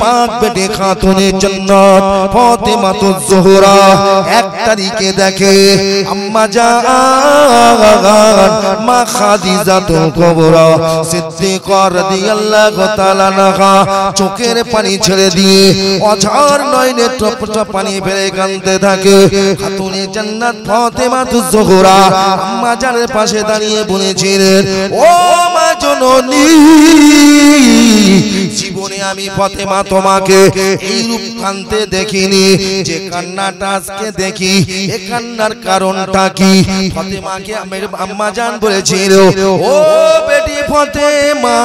পাক বেটি খাতুনে জান্নাত ফাতেমাতুজ জোহরা 1 তারিখে দেখে আম্মা জান মা খাদিজাতুল কুবরা সিদ্দিকা রাদিয়াল্লাহু তাআলা আনহা চোখের পানি ছেড়ে দিয়ে অঝর নয়নে টপ টপ পানি ফেলে কাঁদতে থাকে। খাতুনে জান্নাত ফাতেমাতুজ জোহরা আম্মা জানের পাশে দাঁড়িয়ে বলেছিলেন, ও মা জননী, জীবনে আমি ফাতেমা তোমাকে এই রূপ কাঁদতে দেখিনি, যে কান্নাটা আজকে দেখি এ কান্নার কারণটা কি? ফাতেমাকে আম্মা জান বলেছিল, ও বেটি ফাতেমা,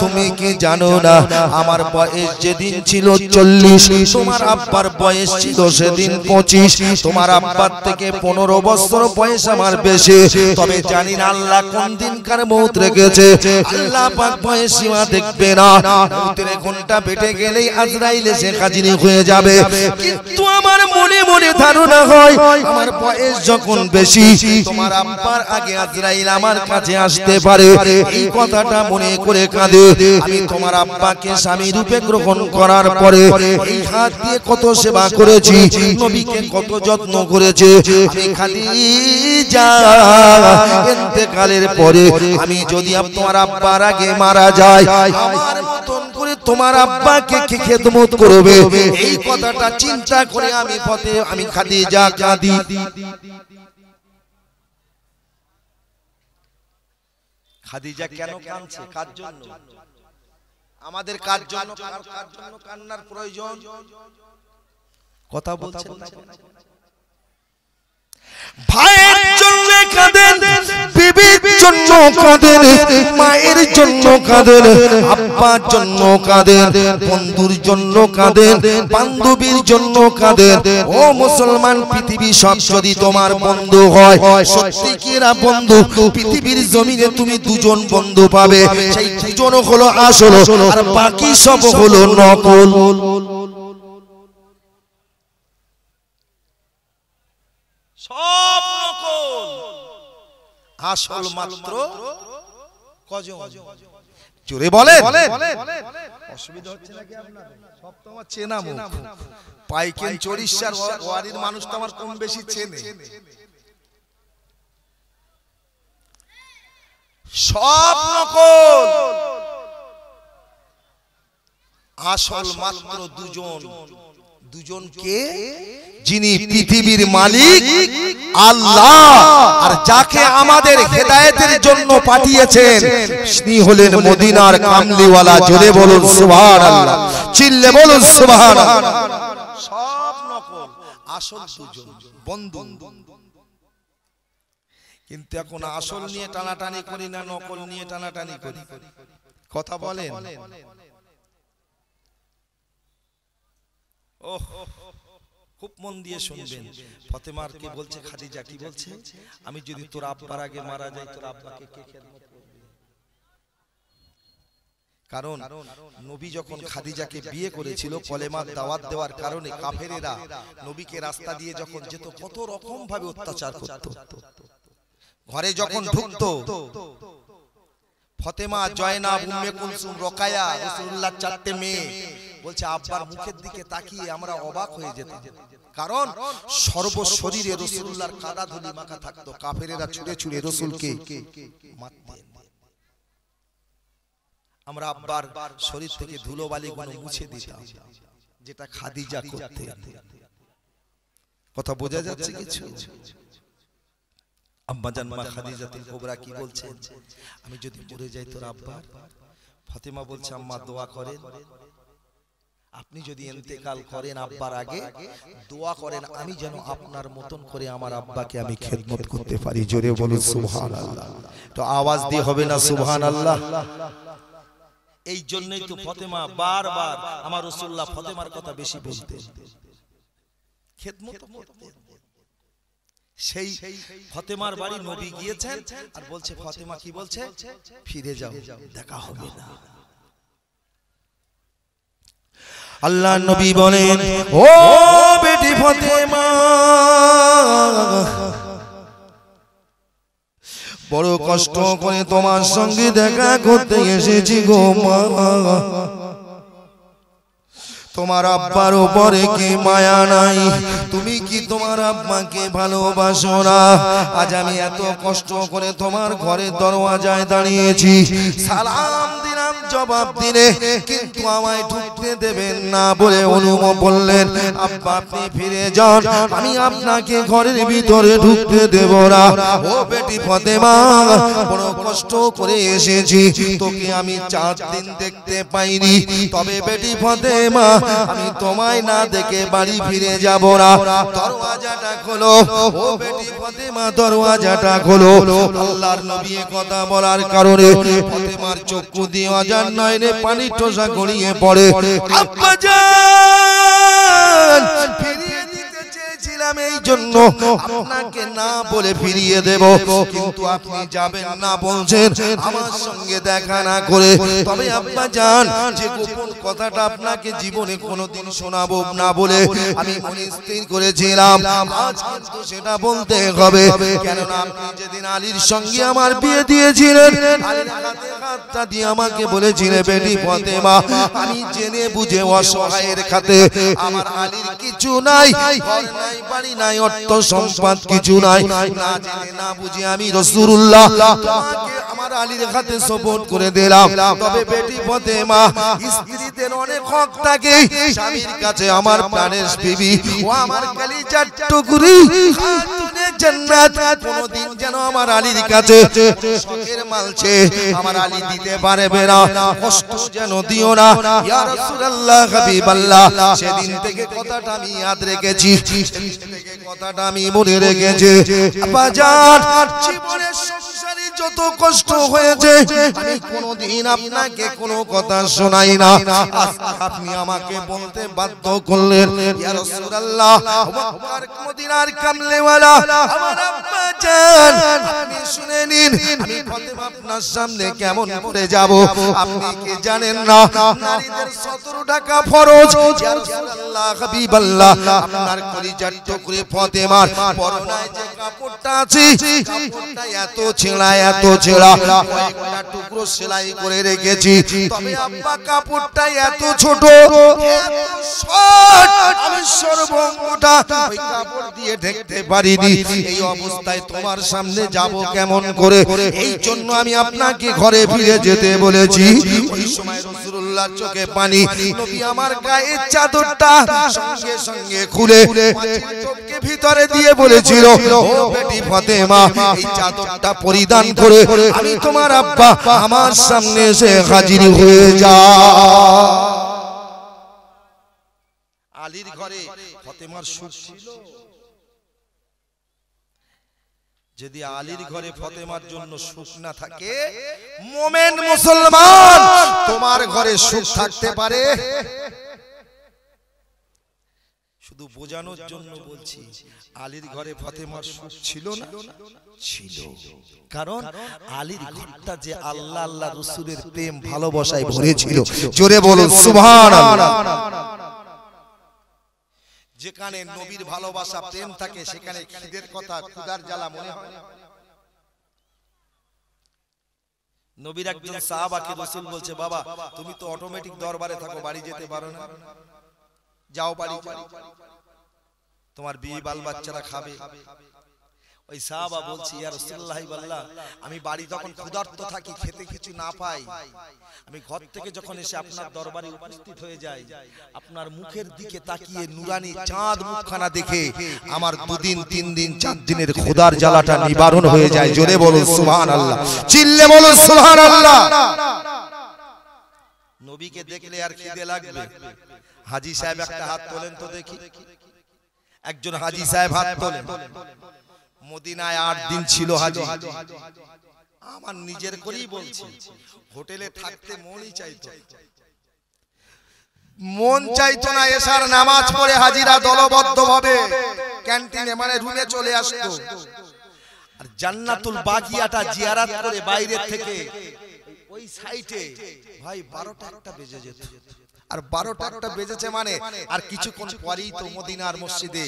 তুমি কি জানো না আমার বয়স যেদিন ছিল 40, তোমার আব্বার বয়স ছিল সেদিন 25, তোমার আব্বার থেকে 15 বছর বয়স আমার বেশি। তবে জানি না আল্লাহ কোন দিনকার মৌত রেখেছে, আল্লাহ পাক বয়স সীমা দেখবে না, মৌতের ঘন্টা বেটে গেলেই আজরাইল এসে হাজির হয়ে যাবে। কিন্তু আমার মনে মনে ধারণা হয় আমার বয়স যখন বেশি, তোমার আব্বার আগে আজরাইল আমার কাছে আসতে পারে। এই কথাটা মনে করে কাঁদে। আমি তোমার আব্বাকে স্বামী রূপে গ্রহণ করার পরে এই হাত দিয়ে কত সেবা করেছি, নবীকে কত যত্ন করেছে। আমি খাদিজা ইন্তেকালের পরে আমি যদি তোমার আব্বার আগে মারা যায়, আমার মতন করে তোমার আব্বাকে কে খেদমত করবে, এই কথাটা চিন্তা করে আমি খাদিজা কাঁদি। খাদিজা কেন কাঁদছে? কার জন্য? আমাদের কার জন্য? কার জন্য কান্নার প্রয়োজন? কথা বলছেন না? ভাইয়ের জন্য কাঁদেন, বিবির জন্য কাঁদেন, মায়ের জন্য কাঁদেন, আব্বার জন্য কাঁদেন, বন্ধুর জন্য কাঁদেন, বান্ধবীর জন্য কাঁদেন। ও মুসলমান, পৃথিবী সব যদি তোমার বন্ধু হয়, সত্যিকার বন্ধু পৃথিবীর জমিনে তুমি দুজন বন্ধু পাবে। সেই দুজন হলো আসল, আর বাকি সব হলো নকল। সব নকল, আসল মাত্র কজন? জোরে বলেন। অসুবিধা হচ্ছে নাকি আপনাদের? সব তো আমার চেনা মুখ। পাইকেন চরিষ্যার ওয়ারির মানুষ তো আমার কম বেশি চেনে। সব নকল, আসল মাত্র দুজন। দুজন কে? যিনি পৃথিবীর মালিক আল্লাহ, আর যাকে আমাদের হেদায়েতের জন্য পাঠিয়েছেন তিনি হলেন মদিনার কামলিওয়ালা। জোরে বলুন সুবহানাল্লাহ, চিল্লে বলুন সুবহানাল্লাহ। সব নকল, আসল দুজন বন্ধু। কিন্তু এখন আসল নিয়ে টানাটানি করি না, নকল নিয়ে টানাটানি করি। কথা বলেন। ওহ, খুব মন দিয়ে শুনবেন। ফাতেমার কে বলছে, খাদিজা কি বলছে? আমি যদি তোর আব্বার আগে মারা যাই, তোর আব্বাকে কে খেদমত করবে? কারণ নবী যখন খাদিজাকে বিয়ে করেছিল, কলেমার দাওয়াত দেওয়ার কারণে কাফেরেরা নবীকে রাস্তা দিয়ে যখন যেত, কত রকম ভাবে অত্যাচার করত। ঘরে যখন ঢুকতো, ফাতেমা, জয়নাব, উম্মে কুলসুম, রোকায়া, রাসূলুল্লাহর 4টে মেয়ে, বলছে আব্বার মুখের দিকে তাকিয়ে আমরা অবাক হয়ে যেতাম। কারণ সর্বশরীরে রাসূলুল্লাহর কাদা ধুলি মাখা থাকতো। কাফেরেরা ছুঁড়ে ছুঁড়ে রাসূলকে মারতেন। আমরা আব্বার শরীর থেকে ধুলোবালিগুলো মুছে দিতাম, যেটা খাদিজা করতেন। কথা বোঝা যাচ্ছে কিছু? আম্মা জান মা খাদিজাতুল কুবরা কি বলছেন? আমি যদি মরে যাই তোর আব্বার, ফাতেমা বলছে আম্মা দোয়া করেন, আপনি যদি ইন্তেকাল করেন আব্বার আগে, দোয়া করেন আমি যেন আপনার মতন করে আমার আব্বাকে আমি খেদমত করতে পারি। জোরে বলুন সুবহানাল্লাহ। তো আওয়াজ দিয়ে হবে না সুবহানাল্লাহ? এই জন্যই তো ফাতেমা বারবার আমার রাসূলুল্লাহ ফাতেমার কথা বেশি বলতেন, খেদমত করতেন। সেই ফাতেমার বাড়ি নবী গিয়েছেন, আর বলছে ফাতেমা কি বলছে? ফিরে যাও, দেখা হবে না। আল্লাহ নবী বলেন, ও বেটি ফাতেমা, বড় কষ্ট করে তোমার সঙ্গে দেখা করতে এসেছি গো মা। তোমার আব্বার উপরে কি মায়া নাই? তুমি কি তোমার আব্বাকে ভালোবাসো না? আজ আমি এত কষ্ট করে তোমার ঘরের দরওয়াজায় দাঁড়িয়েছি, সালাম দিলাম, জবাব দিলে, কিন্তু আমায় ঢুকতে দেবেন না বলে অনুমতি বললেন, আব্বা আপনি ফিরে যান, আমি আপনাকে ঘরের ভিতরে ঢুকতে দেব না। ও বেটি ফাতেমা, বড় কষ্ট করে এসেছি, তোকে আমি 4 দিন দেখতে পাইনি, তবে বেটি ফাতেমা আমি তোমায় না দেখে বাড়ি ফিরে যাব না। দরওয়াজাটা খোলো, ও বেটি ফাতেমা দরওয়াজাটা খোলো। আল্লাহর নবী কথা বলার কারণে ফাতেমার চক্ষু দিয়ে আজান নয়নে পানি টোসা গড়িয়ে পড়ে। আব্বা জান, ফিরিয়ে দিতে চেয়েছিলাম এই জন্য আপনাকে না বলে ফিরিয়ে দেব, কিন্তু আপনি যাবেন না বলছেন আমার সঙ্গে দেখা না করে। তবে আব্বা জান, যে গোপন কথাটা আপনাকে জীবনে কোনোদিন শোনাবো না বলে আমি মনে স্থির করেছিলাম, আজ কিন্তু সেটা বলতে হবে। কেননা আপনি যেদিন আলীর সঙ্গে আমার বিয়ে দিয়েছিলেন, আলীর হাতে হাতটা দিয়ে আমাকে বলেছিলেন, বেটি ফাতেমা আমি জেনে বুঝে অসহায়ের খাতে, আমার আলীর কিছু নাই, ঘর নাই, বাড়ি নাই, অর্থ সম্পদ কিছু নাই, না জেনে না বুঝে আমি রাসূলুল্লাহ তোমাকে আমার আলীর হাতে সুপর্দ করে দিলাম। তবে বেটি ফাতেমা, স্ত্রীদের অনেক হক থাকে, স্বামীর কাছে আমার প্রাণের বিবি ও আমার কলিজার টুকরি খাতুনে জান্নাত কোনদিন যেন আমার আলীর কাছে শখের মালছে আমার আলী দিতে পারবে না, কষ্ট যেন দিও না ইয়া রাসূলুল্লাহ হাবিবাল্লাহ। সেদিন থেকে কথাটা আমি ইয়াদ রেখেছি, সেদিন থেকে কথাটা আমি মনে রেখেছি। আব্বা জান, জীবনের সংসারে যত কষ্ট হয়েছে আমি কোনদিন আপনাকে কোনো কথা শোনাই না, আপনি আমাকে বলতে বাধ্য করলেন, ইয়া রাসূলুল্লাহ মক্কার মদিনার কামলেওয়ালা আমার আব্বা জান, আপনি শুনে নিন আমি ফাতেমা আপনার সামনে কেমন করে যাব। আপনি কি জানেন না নারীদের 17 টাকা ফরজ? ইয়া রাসূলুল্লাহ হাবিবাল্লাহ, আপনার কলিজার টুকরে ফাতেমার পরনায় যে কাপড়টা আছে, কাপড়টা এত ছেঁড়া, এত ছেঁড়া, কয়েকটা টুকরো সেলাই করে রেখেছি, তবে আব্বা কাপড়টা এত ছোট, এত শর্ট, আমি সর্বঙ্গটা ওই কাপড় দিয়ে ঢেকতে পারিনি। এই অবস্থায় তোমার সামনে যাব কেমন করে? এই জন্য আমি আপনাকে ঘরে ফিরে যেতে বলেছি। ওই সময় রাসূলুল্লাহর চোখে পানি, নবী আমার গায়ের চাদরটা সঙ্গে সঙ্গে খুলে চোখকে ভিতরে দিয়ে বলেছিল, ও বেটি ফাতেমা এই চাদরটা পরিধান করে আমি তোমার আব্বা আমার সামনে এসে হাজির হয়ে যা। আলীর ঘরে ফাতেমার সুখ ছিল। যদি আলীর ঘরে ফাতেমার জন্য সুখ না থাকে, মুমিন মুসলমান তোমার ঘরে সুখ থাকতে পারে? শুধু বোঝানোর জন্য বলছি, আলীর ঘরে ফাতেমার সুখ ছিল না? ছিল। কারণ আলীর ঘরটা যে আল্লাহ আল্লাহ রাসূলের প্রেম ভালোবাসায় ভরে ছিল। জোরে বলুন সুবহানাল্লাহ। যেখানে নবীর ভালোবাসা প্রেম থাকে, সেখানে খিদের কথা, ক্ষুধার জ্বালা মনে হয় না। নবীর একজন সাহাবাকে রাসূল বলছে, বাবা তুমি তো অটোমেটিক দরবারে থাকো, বাড়ি যেতে পারো না, যাও বাড়ি, তোমার বিয়ে বাল বাচ্চারা খাবে। ওই সাহাবা বলছে, ইয়া রাসূলুল্লাহ বাল্লাহ, আমি বাড়ি যখন ক্ষুধার্ত থাকি, খেতে কিছু না পাই, আমি ঘর থেকে যখন এসে আপনার দরবারে উপস্থিত হয়ে যাই, আপনার মুখের দিকে তাকিয়ে নুরানি চাঁদ মুখখানা দেখে আমার 2 দিন 3 দিন 4 দিনের ক্ষুধার জ্বালাটা নিবারণ হয়ে যায়। জোরে বলুন সুবহানাল্লাহ, চিল্লে বলুন সুবহানাল্লাহ। নবীকে দেখলে আর খিদে লাগবে? হাজী সাহেব একটা হাত তোলেন তো দেখি। একজন হাজী সাহেব হাত তোলেন। মদিনায় 8 দিন ছিল হাজী। আমার নিজের করেই বলছি, হোটেলে থাকতে মনই চাইতো, মন চাইতো না। এশার নামাজ পড়ে হাজিরা দলবদ্ধভাবে ক্যান্টিনে মানে রুমে চলে আসতো, আর জান্নাতুল বাকিয়াটা জিয়ারত করে বাইরে থেকে ওই সাইটে ভাই 12টা একটা বেজে যেত। আর 12টা একটা বেজেছে মানে আর কিছুক্ষণ পরেই তো মদিনার মসজিদে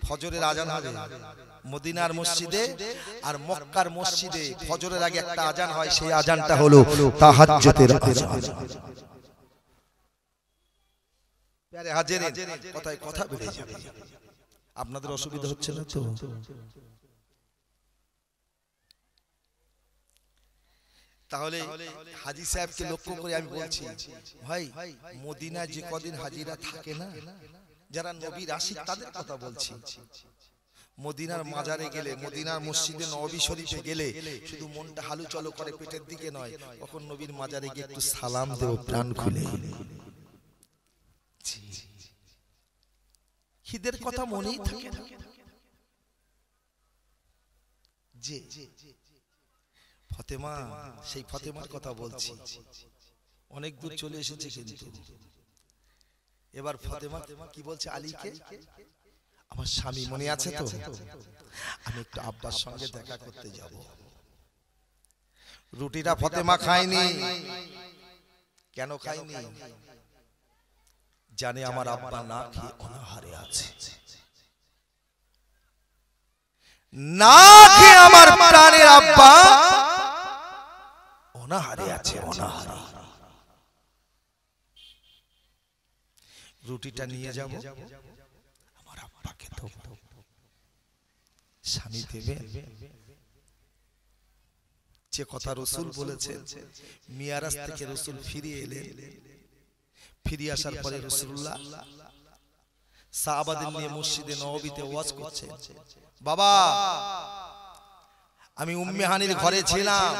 ফজরের আজান হবে। মদিনার মসজিদে আর মক্কার মসজিদে ফজরের আগে একটা আজান হয়, সেই আজানটা হলো তাহাজ্জুদের আজান। প্যারে হাজির কথায় কথা বেড়ে যাবে। আপনাদের অসুবিধা হচ্ছে না তো? তাহলে হাজী সাহেবকে লক্ষ্য করে আমি বলছি, ভাই মদিনায় যে কদিন হাজিরা থাকে না, যারা নবীর আশিক তাদের কথা বলছি। মদিনার মাজারে গেলে, মদিনার মসজিদে নববী শরীফে গেলে শুধু মনটা হালু চলো করে পেটের দিকে নয়, কখন নবীর মাজারে গিয়ে একটু সালাম দেব প্রাণ খুলে। খিদের কথা মনেই থাকে না যে ফতেমা, সেই ফতেমার কথা বলছি। অনেক দূর চলে এসেছে, কিন্তু এবার ফতেমা কি বলছে আলীকে, আমার স্বামী মনে আছে তো, আমি একটু আব্বার সঙ্গে দেখা করতে যাব। রুটিটা ফতেমা খায়নি। কেন খায়নি? জানে আমার আব্বা না খেয়ে অনাহারে আছে, না খেয়ে আমার প্রাণের আব্বা অনাহারে আছে, অনাহারে। রুটিটা নিয়ে যাব, আমার আব্বাকে দেব, স্বামী দেবে। যে কথা রসুল বলেছেন, মিয়ারাজ থেকে রসুল ফিরে এলেন। ফিরে আসার পরে রাসূলুল্লাহ সাহাবাদের নিয়ে মসজিদে নববীতে ওয়াজ করছেন। বাবা, আমি উম্মে হানির ঘরে ছিলাম,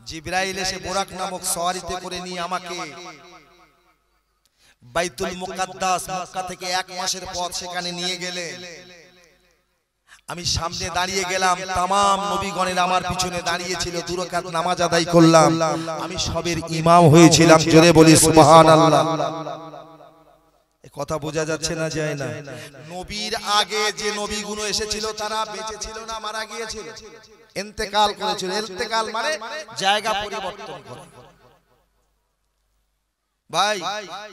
জিবরাইল এসে বোরাক নামক সওয়ারিতে করে নিয়ে আমাকে বাইতুল মুকাদ্দাস, মক্কা থেকে 1 মাসের পথ সেখানে নিয়ে গেলেন। আমি সামনে দাঁড়িয়ে গেলাম, तमाम নবীগণের আমার পিছনে দাঁড়িয়ে ছিল, 2 রাকাত নামাজ আদায় করলাম। আমি সবের ইমাম হয়েছিলাম। জোরে বলি সুবহানাল্লাহ। এই কথা বোঝা যাচ্ছে না? যায় না? নবীর আগে যে নবীগুলো এসেছিল তারা বেঁচে ছিল না, মারা গিয়েছিল, ইন্তেকাল করেছিল। ইন্তেকাল মানে জায়গা পরিবর্তন করা। ভাই,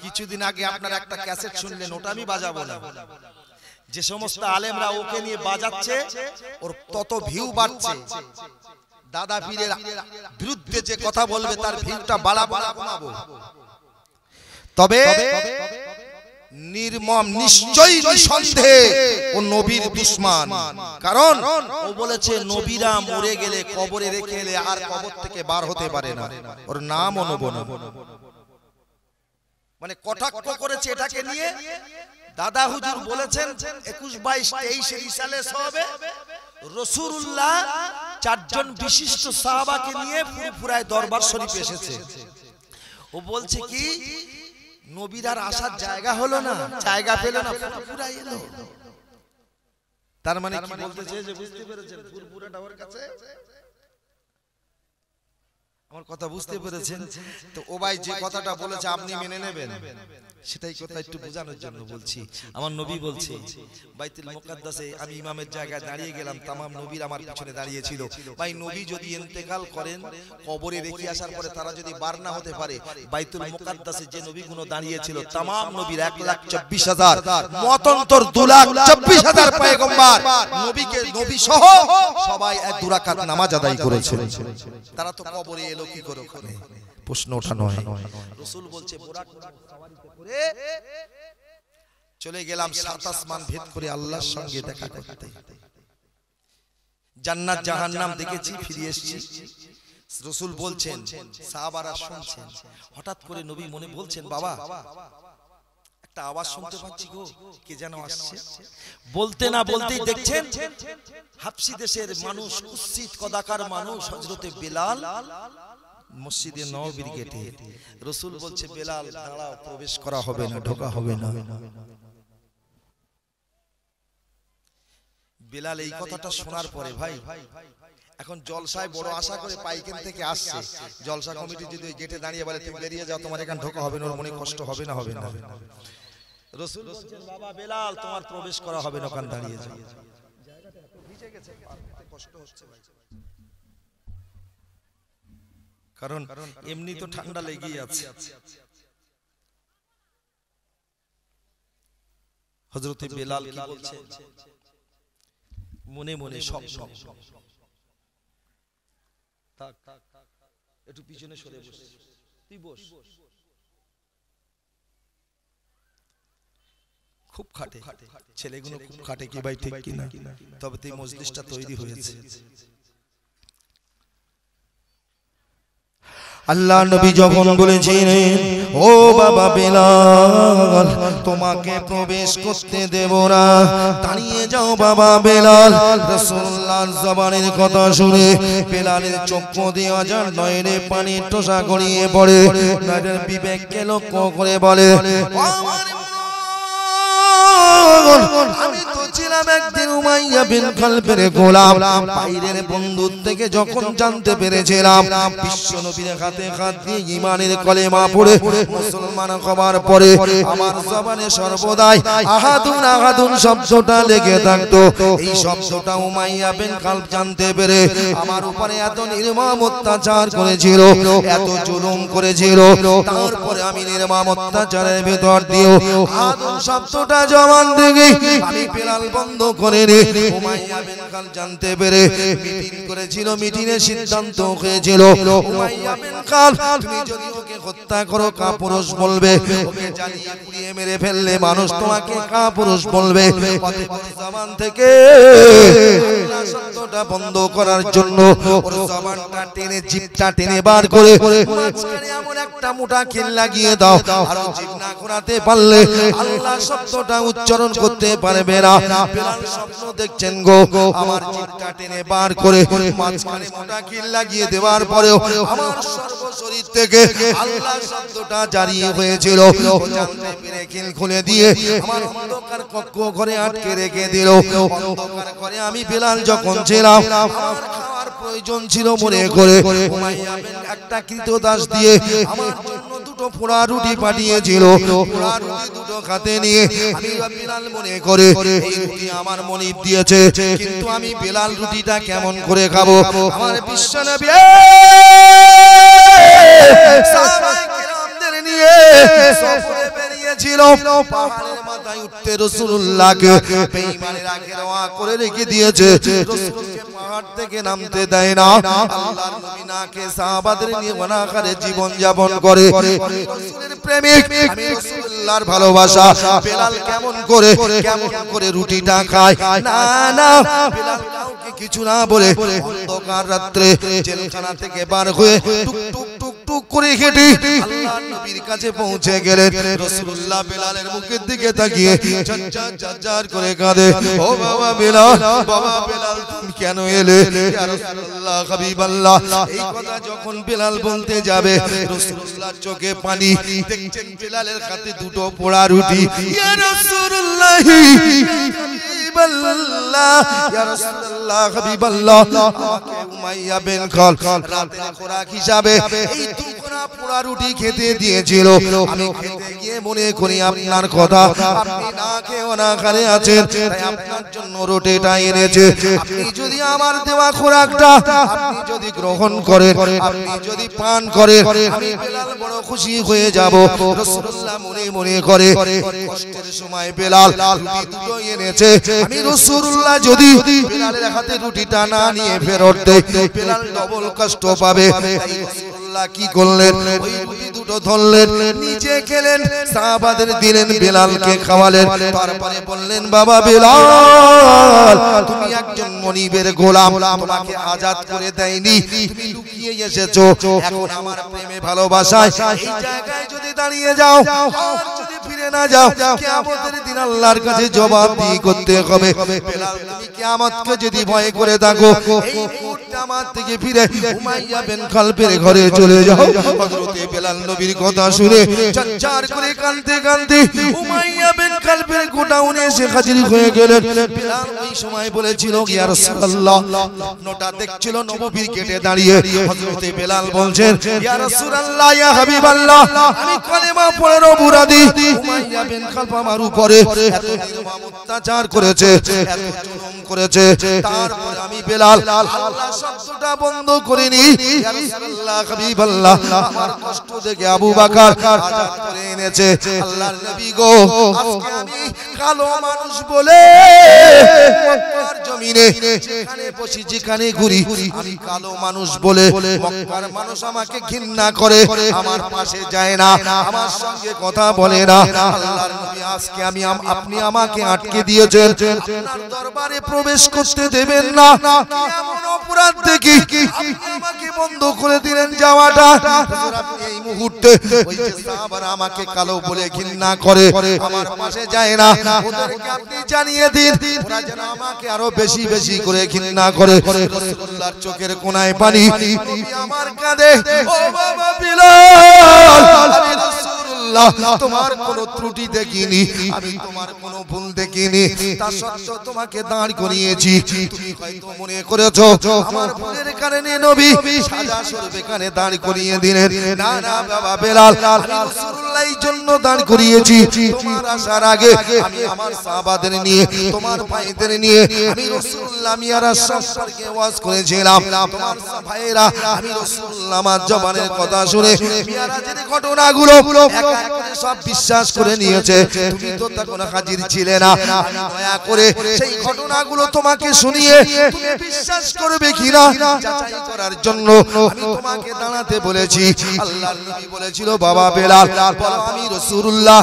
কিছুদিন আগে আপনারা একটা ক্যাসেট শুনলেন, ওটা আমি বাজাবো না। যে সমস্ত আলেমরা ওকে নিয়ে বাজাচ্ছে, ওর তত ভিউ বাড়ছে। দাদা পীরের বিরুদ্ধে যে কথা বলবে তার ভিউটা বাড়াবো না কমাবো? তবে নির্মম, নিশ্চয়ই নিঃসন্দেহে ও নবীর দুশমন। কারণ ও বলেছে নবীরা মরে গেলে কবরে রেখে এলে আর কবর থেকে বার হতে পারে না, ওর নামও নেব না। মানে কটাক্ষ করেছে এটাকে নিয়ে। দাদা হুজুর বলেছেন 21, 22, 23 সালে সবে রাসূলুল্লাহ 4 জন বিশিষ্ট সাহাবাকে নিয়ে ফুরফুরায় দরবার শরীফে এসেছে। ও বলছে কি, নবীর আর আসার জায়গা হলো না, জায়গা পেল না, ফুরফুরায় এলো। তার মানে কি বলতে চেয়েছে বুঝতে পেরেছেন? ফুরফুরাটা ওর কাছে। আমার কথা বুঝতে পেরেছেন তো? ও ভাই যে কথাটা বলেছে আপনি মেনে নেবেন, সেটাই কথা একটু বোঝানোর জন্য বলছি। আমার নবী বলছে বাইতুল মুকাদ্দাসে আমি ইমামের জায়গায় দাঁড়িয়ে গেলাম, तमाम নবীর আমার পিছনে দাঁড়িয়ে ছিল। ভাই, নবী যদি ইন্তেকাল করেন, কবরে রেখে আসার পরে তারা যদি বার না হতে পারে, বাইতুল মুকাদ্দাসে যে নবীগুলো দাঁড়িয়ে ছিল तमाम নবীর 1,24,000, মতান্তর 2,24,000 পয়গম্বর নবীকে, নবী সহ সবাই 2 রাকাত নামাজ আদায় করেছিল। তারা তো কবরে এলো কি করে? ওখানে প্রশ্ন ওঠা নয়। রাসূল বলছে বোরাক সওয়ারিতে করে চলে গেলাম 7 আসমান ভেদ করে আল্লাহর সঙ্গে দেখা করতে। জান্নাত জাহান্নাম দেখেছি, ফিরে এসেছি। রাসূল বলছেন, সাহাবারা শুনছেন। হঠাৎ করে নবী মনে বলছেন, বাবা একটা আওয়াজ শুনতে পাচ্ছি গো, কে যেন আসছে। বলতে না বলতেই দেখছেন হাবশী দেশের মানুষ, কুৎসিত কদাকার মানুষ হযরতে বেলাল মসজিদে নববীর গেটে। রাসূল বলছে, বেলাল দাঁড়াও, প্রবেশ করা হবে না, ঢোকা হবে না। বেলাল এই কথাটা শোনার পরে, ভাই এখন জলসায় বড় আশা করে পাইকেন থেকে আসছে, জলসা কমিটি যদি ওই গেটে দাঁড়িয়ে বলে তুমি বেরিয়ে যাও, তোমার এখানে ঢোকা হবে না, ওর মনে কষ্ট হবে না? হবে না। রাসূল বলছেন, বাবা বেলাল তোমার প্রবেশ করা হবে না, ওখানে দাঁড়িয়ে যাও। জায়গাটা এত ভিজে গেছে, কষ্ট হচ্ছে ভাই, কারণ এমনি তো ঠান্ডা লেগেই আছে। হযরতে বেলাল কি বলছে? মনে মনে স্বপ্ন, থাক একটু পিছনে সরে বস, তুই বস। খুব খাটে, ছেলেগুলো খুব খাটে কি ভাই ঠিক কিনা? তবে এই মজলিসটা তৈরি হয়েছে। আল্লাহ নবী যখন বলেছেন ও বাবা বেলাল তোমাকে প্রবেশ করতে দেব না, দাঁড়িয়ে যাও বাবা বেলাল। রাসূলুল্লাহর জবানের কথা শুনে বেলালের চক্ষু দিয়ে আজান নয়নে পানির টোসা গড়িয়ে পড়ে। বিবেককে লক্ষ্য করে বলে আমি তো ছিলাম একদিন উমাইয়া বিন খালফের গোলাম। বাইরের বন্ধুর থেকে যখন জানতে পেরেছিলাম বিশ্ব নবীর হাতে হাত দিয়ে ঈমানের কলেমা পড়ে মুসলমান হবার পরে আমার জবানে সর্বদাই আহাদুন আহাদুন শব্দটা লেগে থাকতো। এই শব্দটা উমাইয়া বিন খালফ জানতে পেরে আমার উপরে এত নির্মম অত্যাচার করেছিল, এত জুলুম করেছিল। তারপরে আমি নির্মম অত্যাচারের ভেতর দিয়েও আহাদুন শব্দটা জবান থেকে আমি বেলাল বন্ধ করে রে। উমাইয়া বিন খালফ জানতে পেরে মিটিং করেছিল, মিটিংয়ে সিদ্ধান্ত হয়েছিল উমাইয়া বিন খালফ তুমি যদি ওকে হত্যা করো কাপুরুষ বলবে, ওকে জ্বালিয়ে পুড়িয়ে মেরে ফেললে মানুষ তোমাকে কাপুরুষ বলবে। অতঃপর জবান থেকে আল্লাহ শব্দটা বন্ধ করার জন্য ওর জবানটা টেনে জিভটা টেনে বার করে মাঝখানে এমন একটা মোটা খিল লাগিয়ে দাও, আর জিভ না ঘোরাতে পারলে আল্লাহ শব্দটা উচ্চারণ করতে পারবে না। বেলাল স্বপ্ন দেখছেন গো, আমার জিভটা টেনে বার করে মাঝখানে মোটা খিল লাগিয়ে দেওয়ার পরেও আমার সর্বশরীর থেকে আল্লাহ শব্দটা জারি হয়েছিল। জানতে পেরে খিল খুলে দিয়ে আমার অন্ধকার কক্ষ ঘরে আটকে রেখে দিল। অন্ধকার ঘরে আমি বেলাল যখন ছিলাম আমার খাওয়ার প্রয়োজন ছিল মনে করে উমাইয়া বিন একটা কৃতদাস দিয়ে আমার জন্য দুটো পোড়া রুটি পাঠিয়েছিল। পোড়া রুটি দুটো খাতে নিয়ে আমি বেলাল মনে করে এই রুটি আমার মনিব দিয়েছে, কিন্তু আমি বেলাল রুটিটা কেমন করে খাবো? আমার বিশ্বনবী সাহাবায়ে কেরামদের নিয়ে সফরে বেরিয়েছিল। পাহাড়ের মাথায় উঠতে রাসূলুল্লাহকে বেঈমানের আগে রওয়া করে রেখে দিয়েছে। রাসূলকে পাহাড় থেকে নামতে দেয় না। আল্লাহর নবী নাকে সাহাবাদের নিয়ে অনাহারে জীবন যাপন করে। রাসূলের প্রেমিক আমি রাসূলুল্লাহর ভালোবাসা বেলাল কেমন করে রুটিটা খায়? না না, বেলাল কাউকে কিছু না বলে অন্ধকার রাত্রে জেলখানা থেকে বার হয়ে টুক টুক টুক টুক করে হেঁটে আল্লাহর নবীর কাছে পৌঁছে গেলেন। রাসূলুল্লাহ বেলালের মুখের দিকে তাকিয়ে ঝরঝর করে কাঁদে, ও বাবা বেলাল, বাবা বেলাল তুমি কেন এলে? ইয়া রাসূলুল্লাহ হাবিবাল্লাহ। এই কথা যখন বেলাল বলতে যাবে রাসূলুল্লাহর চোখে পানি। দেখছেন বেলালের হাতে দুটো পোড়া রুটি। ইয়া রাসূলুল্লাহ হাবিবাল্লাহ, ইয়া রাসূলুল্লাহ হাবিবাল্লাহ, আমাকে উমাইয়া বিন খালফ রাতের খোরাক হিসাবে এই দুটো পোড়া রুটি খেতে দিয়েছিল। আমি খেতে গিয়ে মনে করি আপনার কথা, আপনি না খেয়ে না খারে আছেন, তাই আপনার জন্য রুটিটা এনেছে। আপনি যদি আমার দেওয়া খোরাকটা আপনি যদি গ্রহণ করেন, আপনি যদি পান করেন, আমি বেলাল বড় খুশি হয়ে যাব। রাসূলুল্লাহ মনে মনে করে কষ্টের সময় বেলাল রুটি দুটো এনেছে, আমি রাসূলুল্লাহ যদি বেলালের হাতে রুটিটা না নিয়ে ফেরত দেই বেলাল ডবল কষ্ট পাবে। রাসূলুল্লাহ কি করলেন? ওই রুটি দুটো ধরলেন, নিজে খেলেন, সাহাবাদের দিলেন, বেলালকে খাওয়ালেন। তারপরে বললেন বাবা বেলাল তুমি একজন মনিবের গোলাম, তোমাকে আজাদ করে দেয়নি, তুমি লুকিয়ে এসেছো। এখন আমার প্রেমে ভালোবাসায় এই জায়গায় যদি দাঁড়িয়ে যাও আর যদি ফিরে না যাও কিয়ামতের দিন আল্লাহর কাছে জবাবদিহি করতে হবে। বেলাল তুমি কিয়ামতকে যদি ভয় করে থাকো এই মুহূর্তে আমার থেকে ফিরে উমাইয়া বিন খালফের ঘরে চলে যাও। হযরতে বেলাল নবীর কথা শুনে চার করে কাঁদতে কাঁদতে উমাইয়া বিন খালফের গোডাউনে এসে হাজির হয়ে গেলেন। বেলাল ওই সময় বলেছিল ইয়া রাসূলুল্লাহ, নোটা দেখছিল নববীর গেটে দাঁড়িয়ে। হযরতে বেলাল বলছেন ইয়া রাসূলুল্লাহ, ইয়া হাবিবাল্লাহ, আমি কলেমা পড়ে অপরাধী। উমাইয়া বিন খালফ আমার উপরে এত নির্মম অত্যাচার করেছে, এত জুলুম করেছে, তারপর আমি বেলাল আল্লাহ শব্দটা বন্ধ করিনি। ইয়া রাসূলুল্লাহ হাবিবাল্লাহ, আমার কষ্ট দেখে আবু বকর আজাদ করে এনেছে। আল্লাহর নবী গো, আজকে আমি কালো মানুষ বলে মক্কার জমিনে যেখানে বসি যেখানে ঘুরি আমি কালো মানুষ বলে মক্কার মানুষ আমাকে ঘৃণা করে, আমার পাশে যায় না, আমার সঙ্গে কথা বলে না। আল্লাহর নবী আজকে আপনি আমাকে আটকে দিয়েছেন, আপনার দরবারে প্রবেশ করতে দেবেন না, এমন অপরাধ দেখি আমাকে বন্ধ করে দিলেন যাওয়াটা। আপনি এই মুহূর্তে ওই যে সাহাবারা আমাকে কালো বলে ঘৃণা করে আমার পাশে যায় না, ওদেরকে আপনি জানিয়ে দিন ওরা যেন আমাকে আরো বেশি বেশি করে ঘৃণা করে। রাসূলুল্লাহর চোখের কোণায় পানি, নবী আমার কাঁদে, ও বাবা বিলাল, আমি রাসূলুল্লাহ তোমার কোনো ত্রুটি দেখিনি, আমি তোমার কোনো ভুল দেখিনি, তা সত্ত্বেও তোমাকে দাঁড় করিয়েছি। তুমি হয়তো মনে করেছো আমার ভুলের কারণে নবী সাজা স্বরূপে কানে দাঁড় করিয়ে দিলেন। না না বাবা বেলাল, আমি রাসূলুল্লাহর জন্য দাঁড় করিয়েছি। তোমার আসার আগে আমি আমার সাহাবাদের নিয়ে, তোমার ভাইদের নিয়ে আমি রাসূলুল্লাহ মিরাজ সম্পর্কে ওয়াজ করেছিলাম। তোমার ভাইরা আমি রাসূলুল্লাহ আমার জবানের কথা শুনে মিরাজের ঘটনাগুলো এক এক করে সব বিশ্বাস করে নিয়েছে। তুমি তো তখন হাজির ছিলে না, আমি দয়া করে সেই ঘটনাগুলো তোমাকে শুনিয়ে তুমি বিশ্বাস করবে কিনা যাচাই করার জন্য আমি তোমাকে দাঁড়াতে বলেছি। আল্লাহর নবী বলেছিল, বাবা বেলাল বলো আমি রাসূলুল্লাহ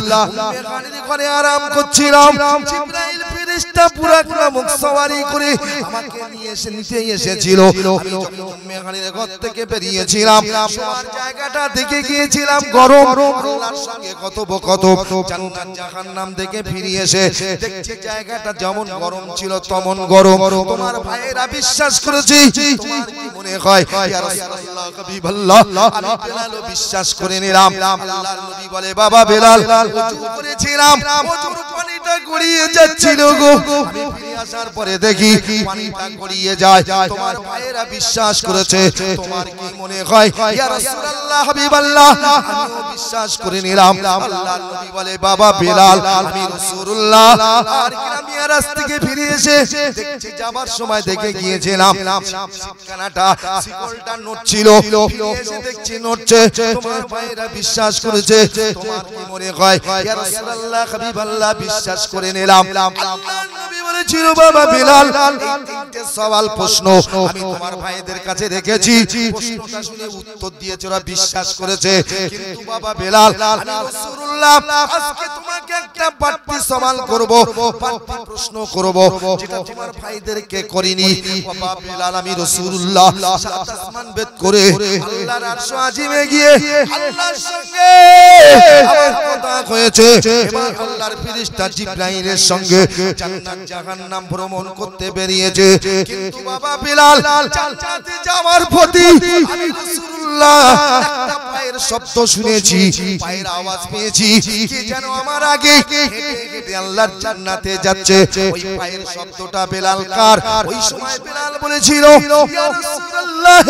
মেখানির ঘরে আরাম করছিলাম, জিবরাইল ফেরেশতা বুরাক নামক সওয়ারি করে আমাকে নিতে এসেছিল। আমি যখন মেখানির ঘর থেকে বেরিয়েছিলাম সবার জায়গাটা দেখে গিয়েছিলাম গরম, আল্লাহর সঙ্গে কথোপকথন, জান্নাত জাহান্নাম দেখে ফিরে এসে দেখছি জায়গাটা যেমন গরম ছিল তেমন গরম। তোমার ভাইয়েরা বিশ্বাস করেছে, তোমার কি মনে হয় ইয়া রাসূলুল্লাহ হাবিবাল্লাহ, আমি বেলালও বিশ্বাস করে নিলাম। আল্লাহর নবী বলে, বাবা বেলাল ওযু করেছিলাম, ওযুর পানিটা গড়িয়ে যাচ্ছিল গো, আমি ফিরে আসার পরে দেখি পানিটা গড়িয়ে যায়। তোমার ভাইয়েরা বিশ্বাস করেছে, তোমার কি মনে হয় ইয়া রাসূলুল্লাহ হাবিবাল্লাহ, আমিও বিশ্বাস করে নিলাম। আল্লাহর নবী বলে, বাবা বেলাল আমি রাসূলুল্লাহ আর মিরাজ থেকে ফিরে এসে দেখছি যাবার সময় দেখে গিয়েছিলাম শিককানাটা শিকলটা নড়ছিল, এসে দেখছি নড়ছে। তোমার ভাইরা বিশ্বাস করেছে, তোমার কি মনে হয় ইয়া রাসূলুল্লাহ হাবিবাল্লাহ, বিশ্বাস করে নিলাম। আল্লাহর নবী বলেছিল, বাবা বেলাল এই তিনটে সওয়াল প্রশ্ন আমি তোমার ভাইদের কাছে রেখেছি, প্রশ্নটা শুনে উত্তর দিয়েছে, ওরা বিশ্বাস করেছে। কিন্তু বাবা বেলাল আমি রাসূলুল্লাহ আজকে তোমাকে একটা বাড়তি সওয়াল করব, বাড়তি প্রশ্ন করব যেটা তোমার ভাইদেরকে করিনি। বাবা বেলাল আমি রাসূলুল্লাহ সাত আসমান ভেদ করে আল্লাহর আরশ আজিমে গিয়ে আল্লাহর সঙ্গে আমার কথা হয়েছে। এবার আল্লাহর ফেরেশতা জিবরাইলের সঙ্গে জান্নাত জাহান্নাম ভ্রমণ করতে বেরিয়েছে। কিন্তু বাবা বেলাল জান্নাতে যাওয়ার পথে আমি রাসূলুল্লাহ একটা পায়ের শব্দ শুনেছি, পায়ের আওয়াজ পেয়েছি, কে যেন আমার আগে হেঁটে হেঁটে আল্লাহর জান্নাতে যাচ্ছে। ওই পায়ের শব্দটা বেলাল কার? ওই সময় বেলাল বলেছিল, ইয়া রাসূলুল্লাহ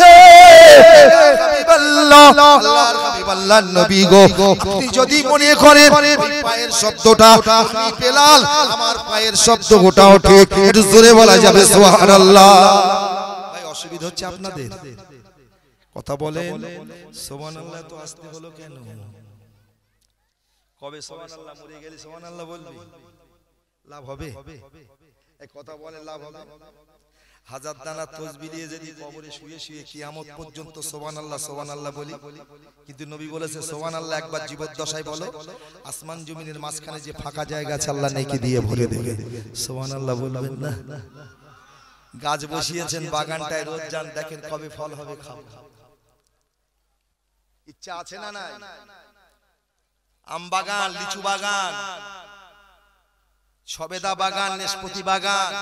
হাবিবাল্লাহ, আল্লাহর হাবিবাল্লাহ নবী গো, আপনি যদি মনে করেন ওই পায়ের শব্দটা আমি বেলাল, আমার পায়ের শব্দ ওটাও ঠিক, একটু জোরে বলা যাবে সুবহানাল্লাহ। ভাই অসুবিধা হচ্ছে আপনাদের? কথা বলেন সুবহানাল্লাহ, তো আসতে হলো কেন? কবে সুবহানাল্লাহ মরে গেলে সুবহানাল্লাহ বলবি, লাভ হবে? এই কথা বলে লাভ হবে? হাজার দানা তসবিহ দিয়ে যদি কবরে শুয়ে শুয়ে কিয়ামত পর্যন্ত সুবহানাল্লাহ সুবহানাল্লাহ বলি, কিন্তু নবী বলেছে সুবহানাল্লাহ একবার জীবদ্দশায় বলো, আসমান জমিনের মাঝখানে যে ফাঁকা জায়গা আছে আল্লাহ নেকি দিয়ে ভরে দেবে। সুবহানাল্লাহ বলবেন না? গাছ বসিয়েছেন বাগানটায়, রোজ যান দেখেন কবে ফল হবে, খাবো। ইচ্ছা আছে না নাই? আম বাগান, লিচু বাগান, সবেদা বাগান, নাশপাতি বাগান,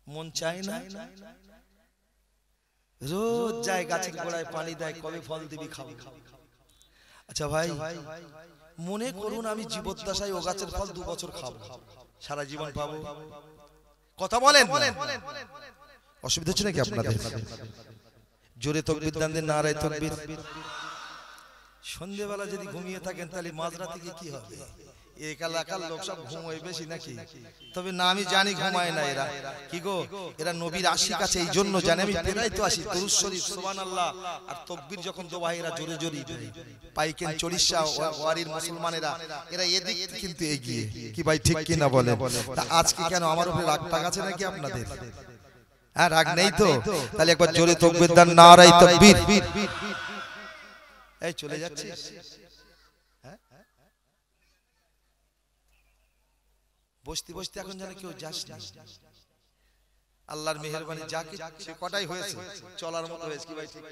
মন চায় না? রোজ যায় গাছের গোড়ায় পানি দেয়, কবে ফল দিবি, খাবো। আচ্ছা ভাই মনে করুন আমি জীবদ্দশায় ও গাছের ফল 2 বছর খাবো, সারা জীবন পাবো? কথা বলেন, অসুবিধা হচ্ছে নাকি আপনাদের? জোরে তাকবীর দেন, নারায়ে তাকবীর। সন্ধ্যেবেলা যদি ঘুমিয়ে থাকেন তাহলে মাঝরাতে কি হবে? এক এলাকার লোক সব ঘুমায় বেশি নাকি? তবে না আমি জানি ঘুমায় না এরা, কি গো এরা নবীর আশিক আছে, এই জন্য জানে আমি প্রায় তো আসি দরুদ শরীফ সুবহানাল্লাহ আর তাকবীর যখন দোয়াইরা জোরে জোরে পাইকেন চড়িষ্যা ওয়ারির মুসলমানেরা এরা এদিক কিন্তু এগিয়ে, কি ভাই ঠিক কি না বলেন? তা আজকে কেন আমার উপরে রাগ টাগ আছে নাকি আপনাদের? হ্যাঁ রাগ নেই তো? তাহলে একবার জোরে তাকবীর দেন, নারায়ে তাকবীর। এই চলে যাচ্ছে, বসতে বসতে এখন জানে কেউ যাস না। আল্লাহর মেহেরবানি যা কিছু কটাই হয়েছে চলার মতো হয়েছে কি ভাই? ঠিক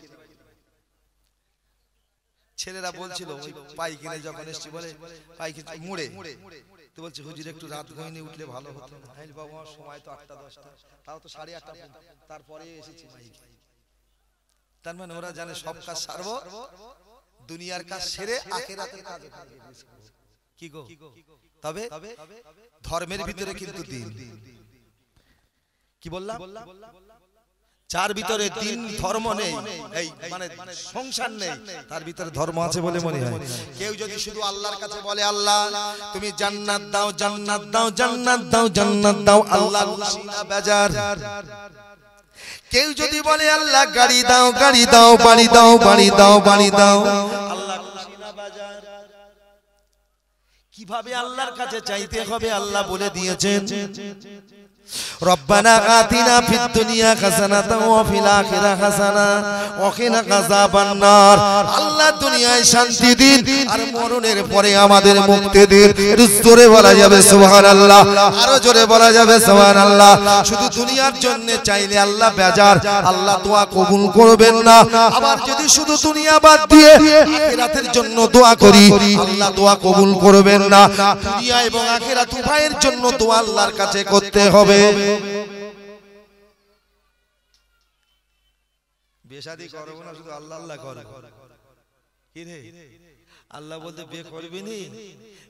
ছেলেরা বলছিল ওই পাই কিনে যখন এসছি বলে পাই কিনে মুড়ে তো বলছে হুজুর একটু রাত গয়নি উঠলে ভালো হতো না। হ্যাঁ বাবা আমার সময় তো 8টা 10টা, তাও তো 8:30 তারপরে এসেছি ভাই। তার মানে ওরা জানে সব কাজ সারবো, দুনিয়ার কাজ সেরে আখিরাতের কাজে কি গো। তবে ধর্মের ভিতরে কিন্তু দিন কি বললাম, যার ভিতরে দিন ধর্ম নেই, এই মানে সংসার নেই, তার ভিতরে ধর্ম আছে বলে মনে হয়। কেউ যদি শুধু আল্লাহর কাছে বলে আল্লাহ তুমি জান্নাত দাও, জান্নাত দাও, জান্নাত দাও, জান্নাত দাও, আল্লাহ খুশি না বেজার। কেউ যদি বলে আল্লাহ গাড়ি দাও, গাড়ি দাও, বাড়ি দাও, বাড়ি দাও, বাড়ি দাও, আল্লাহ খুশি না বেজার। কিভাবে আল্লাহর কাছে চাইতে হবে আল্লাহ বলে দিয়েছেন, রব্বানা আতিনা ফিদ দুনিয়া হাসানাতাও ওয়া ফিল আখিরাতি হাসানা ওয়া কিনা আযাবান নার। আল্লাহ দুনিয়ায় শান্তি দিন আর মরণের পরে আমাদের মুক্তি দিন। জোরে বলা যাবে সুবহানাল্লাহ, আরো জোরে বলা যাবে সুবহানাল্লাহ। শুধু দুনিয়ার জন্য চাইলে আল্লাহ বেজার, আল্লাহ দোয়া কবুল করবেন না। আবার যদি শুধু দুনিয়া বাদ দিয়ে আখিরাতের জন্য দোয়া করি আল্লাহ দোয়া কবুল করবেন না। দুনিয়া এবং আখিরাত উভয়ের জন্য দোয়া আল্লাহর কাছে করতে হবে। বেশাদি করবো না, শুধু আল্লাহ আল্লাহ করবো। কি রে আল্লাহ বলতে বে করবি নি,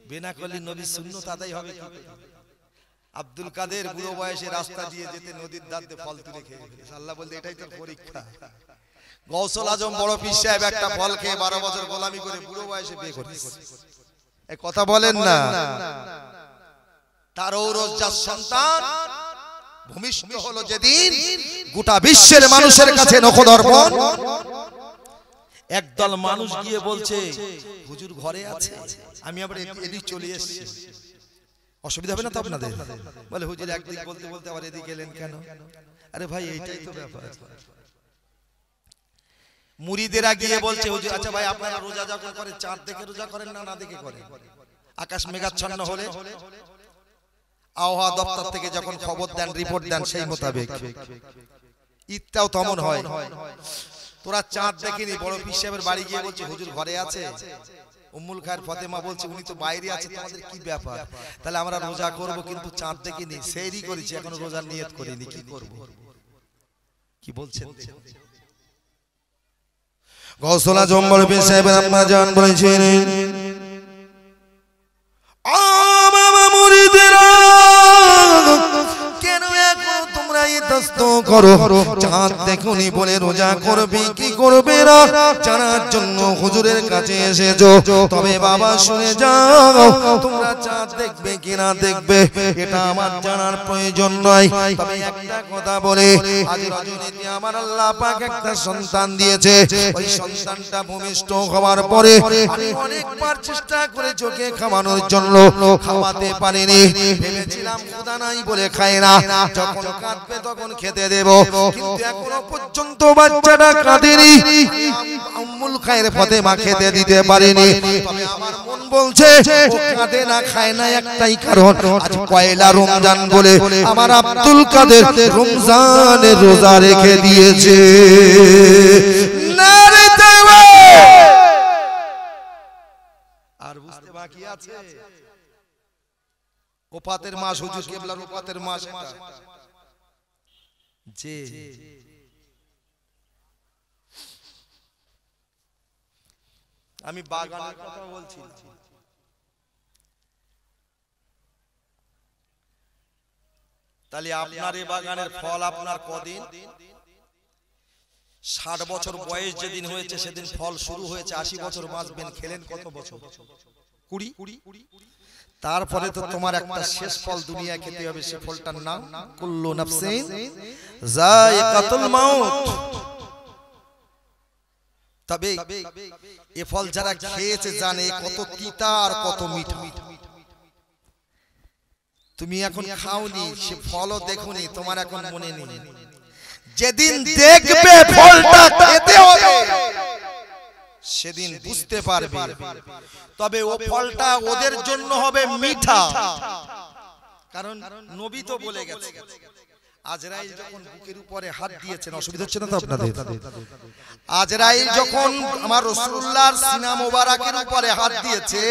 বে না করলে নবীর সুন্নাত আদায় হবে কি? আব্দুল কাদের বুড়ো বয়সে রাস্তা দিয়ে যেতে নদীর ধারে ফল তুলে খেয়ে ফেলেছে। আল্লাহ বলতে এটাই তোর পরীক্ষা। গৌসুল আজম বড় পীর সাহেব একটা ফল খেয়ে 12 বছর গোলামি করে বুড়ো বয়সে বে করেছে। এই কথা বলেন না। তার ঔরজার সন্তান ভূমিষ্ঠ হলো যেদিন গোটা বিশ্বের মানুষের কাছে নখদর্পণ। একদল মানুষ গিয়ে বলছে হুজুর ঘরে আছে, আমি আবার এদিক চলে এসেছি, অসুবিধা হবে না তো আপনাদের? বলে হুজুর একদিক বলতে বলতে আবার এদিকে এলেন কেন? আরে ভাই এইটাই তো ব্যাপার। মুরিদেরা গিয়ে বলছে হুজুর আচ্ছা ভাই আপনারা রোজা যখন করেন চাঁদ দেখে রোজা করেন না না দেখে করেন? আকাশ মেঘাচ্ছন্ন হলে আবহাওয়া দপ্তর থেকে যখন খবর দেন রিপোর্ট দেন সেই মোতাবেক ঈদটাও তেমন হয়। তোরা চাঁদ দেখিনি, বড় পীর সাহেবের বাড়ি গিয়ে বলছে হুজুর ঘরে আছে। উম্মুল খায়ের ফাতেমা বলছে উনি তো বাইরে আছে, তোমাদের কি ব্যাপার? তাহলে আমরা রোজা করব কিন্তু চাঁদ দেখিনি, সেহরি করেছি, এখনো রোজার নিয়ত করিনি, কি করব? কি বলছেন? গৌসুল আজম বড় পীর সাহেবের আম্মা জান বলেছেন চাঁদ দেখুনি বলে রোজা করবি কি করবে না জানার জন্য হুজুরের কাছে এসেছো। তবে বাবা শুনে যাও, তোমরা চাঁদ দেখবে কিনা দেখবে এটা আমার জানার প্রয়োজন নয়। তবে একটা কথা বলে, আজ রজনীতে আমার আল্লাহ পাক একটা সন্তান দিয়েছে। ওই সন্তানটা ভূমিষ্ঠ হওয়ার পরে আমি অনেকবার চেষ্টা করে চোখে খাওয়ানোর জন্য খাওয়াতে পারিনি। ভেবেছিলাম খোদা নাই বলে খায় না, যখন কাঁদবে তখন খেতে দেব, কিন্তু এখনো পর্যন্ত বাচ্চাটা কাঁদেনি। উম্মুল খায়ের ফাতেমা খেতে দিতে পারেনি। তবে আমার মন বলছে ও কাঁদে না খায় না একটাই কারণ, আজ পয়লা রমজান বলে আমার আব্দুল কাদের রমজানের রোজা রেখে দিয়েছে। নারে তাকবীর! আর বুঝতে বাকি আছে ওফাতের মাস, হুজুর কেবলার ওফাতের মাস যে আমি বাগানের কথা বলছি। তাহলে আপনার এই বাগানের ফল আপনার কদিন? 60 বছর বয়স যেদিন হয়েছে সেদিন ফল শুরু হয়েছে, 80 বছর বাঁচবেন, খেলেন কত বছর? 20। তারপরে তো তোমার একটা শেষ ফল দুনিয়া খেতে হবে, সে ফলটার নাম কুল্লু নাফসিন যায়কাতুল মাউত। তবে এ ফল যারা খেয়েছে জানে কত তিতা আর কত মিঠা। তুমি এখন খাওনি, সে ফলও দেখোনি, তোমার এখন মনে নেই। যেদিন দেখবে ফলটা খেতে হবে সেদিন বুঝতে পারবে। তবে ও ফলটা ওদের জন্য হবে মিঠা, কারণ নবী তো বলে গেছে আজরাইল যখন বুকের উপরে হাত দিয়েছেন, অসুবিধা হচ্ছে না তো আপনাদের? আজরাইল যখন আমার রাসূলুল্লাহর সিনা মোবারকের উপরে হাত দিয়েছে,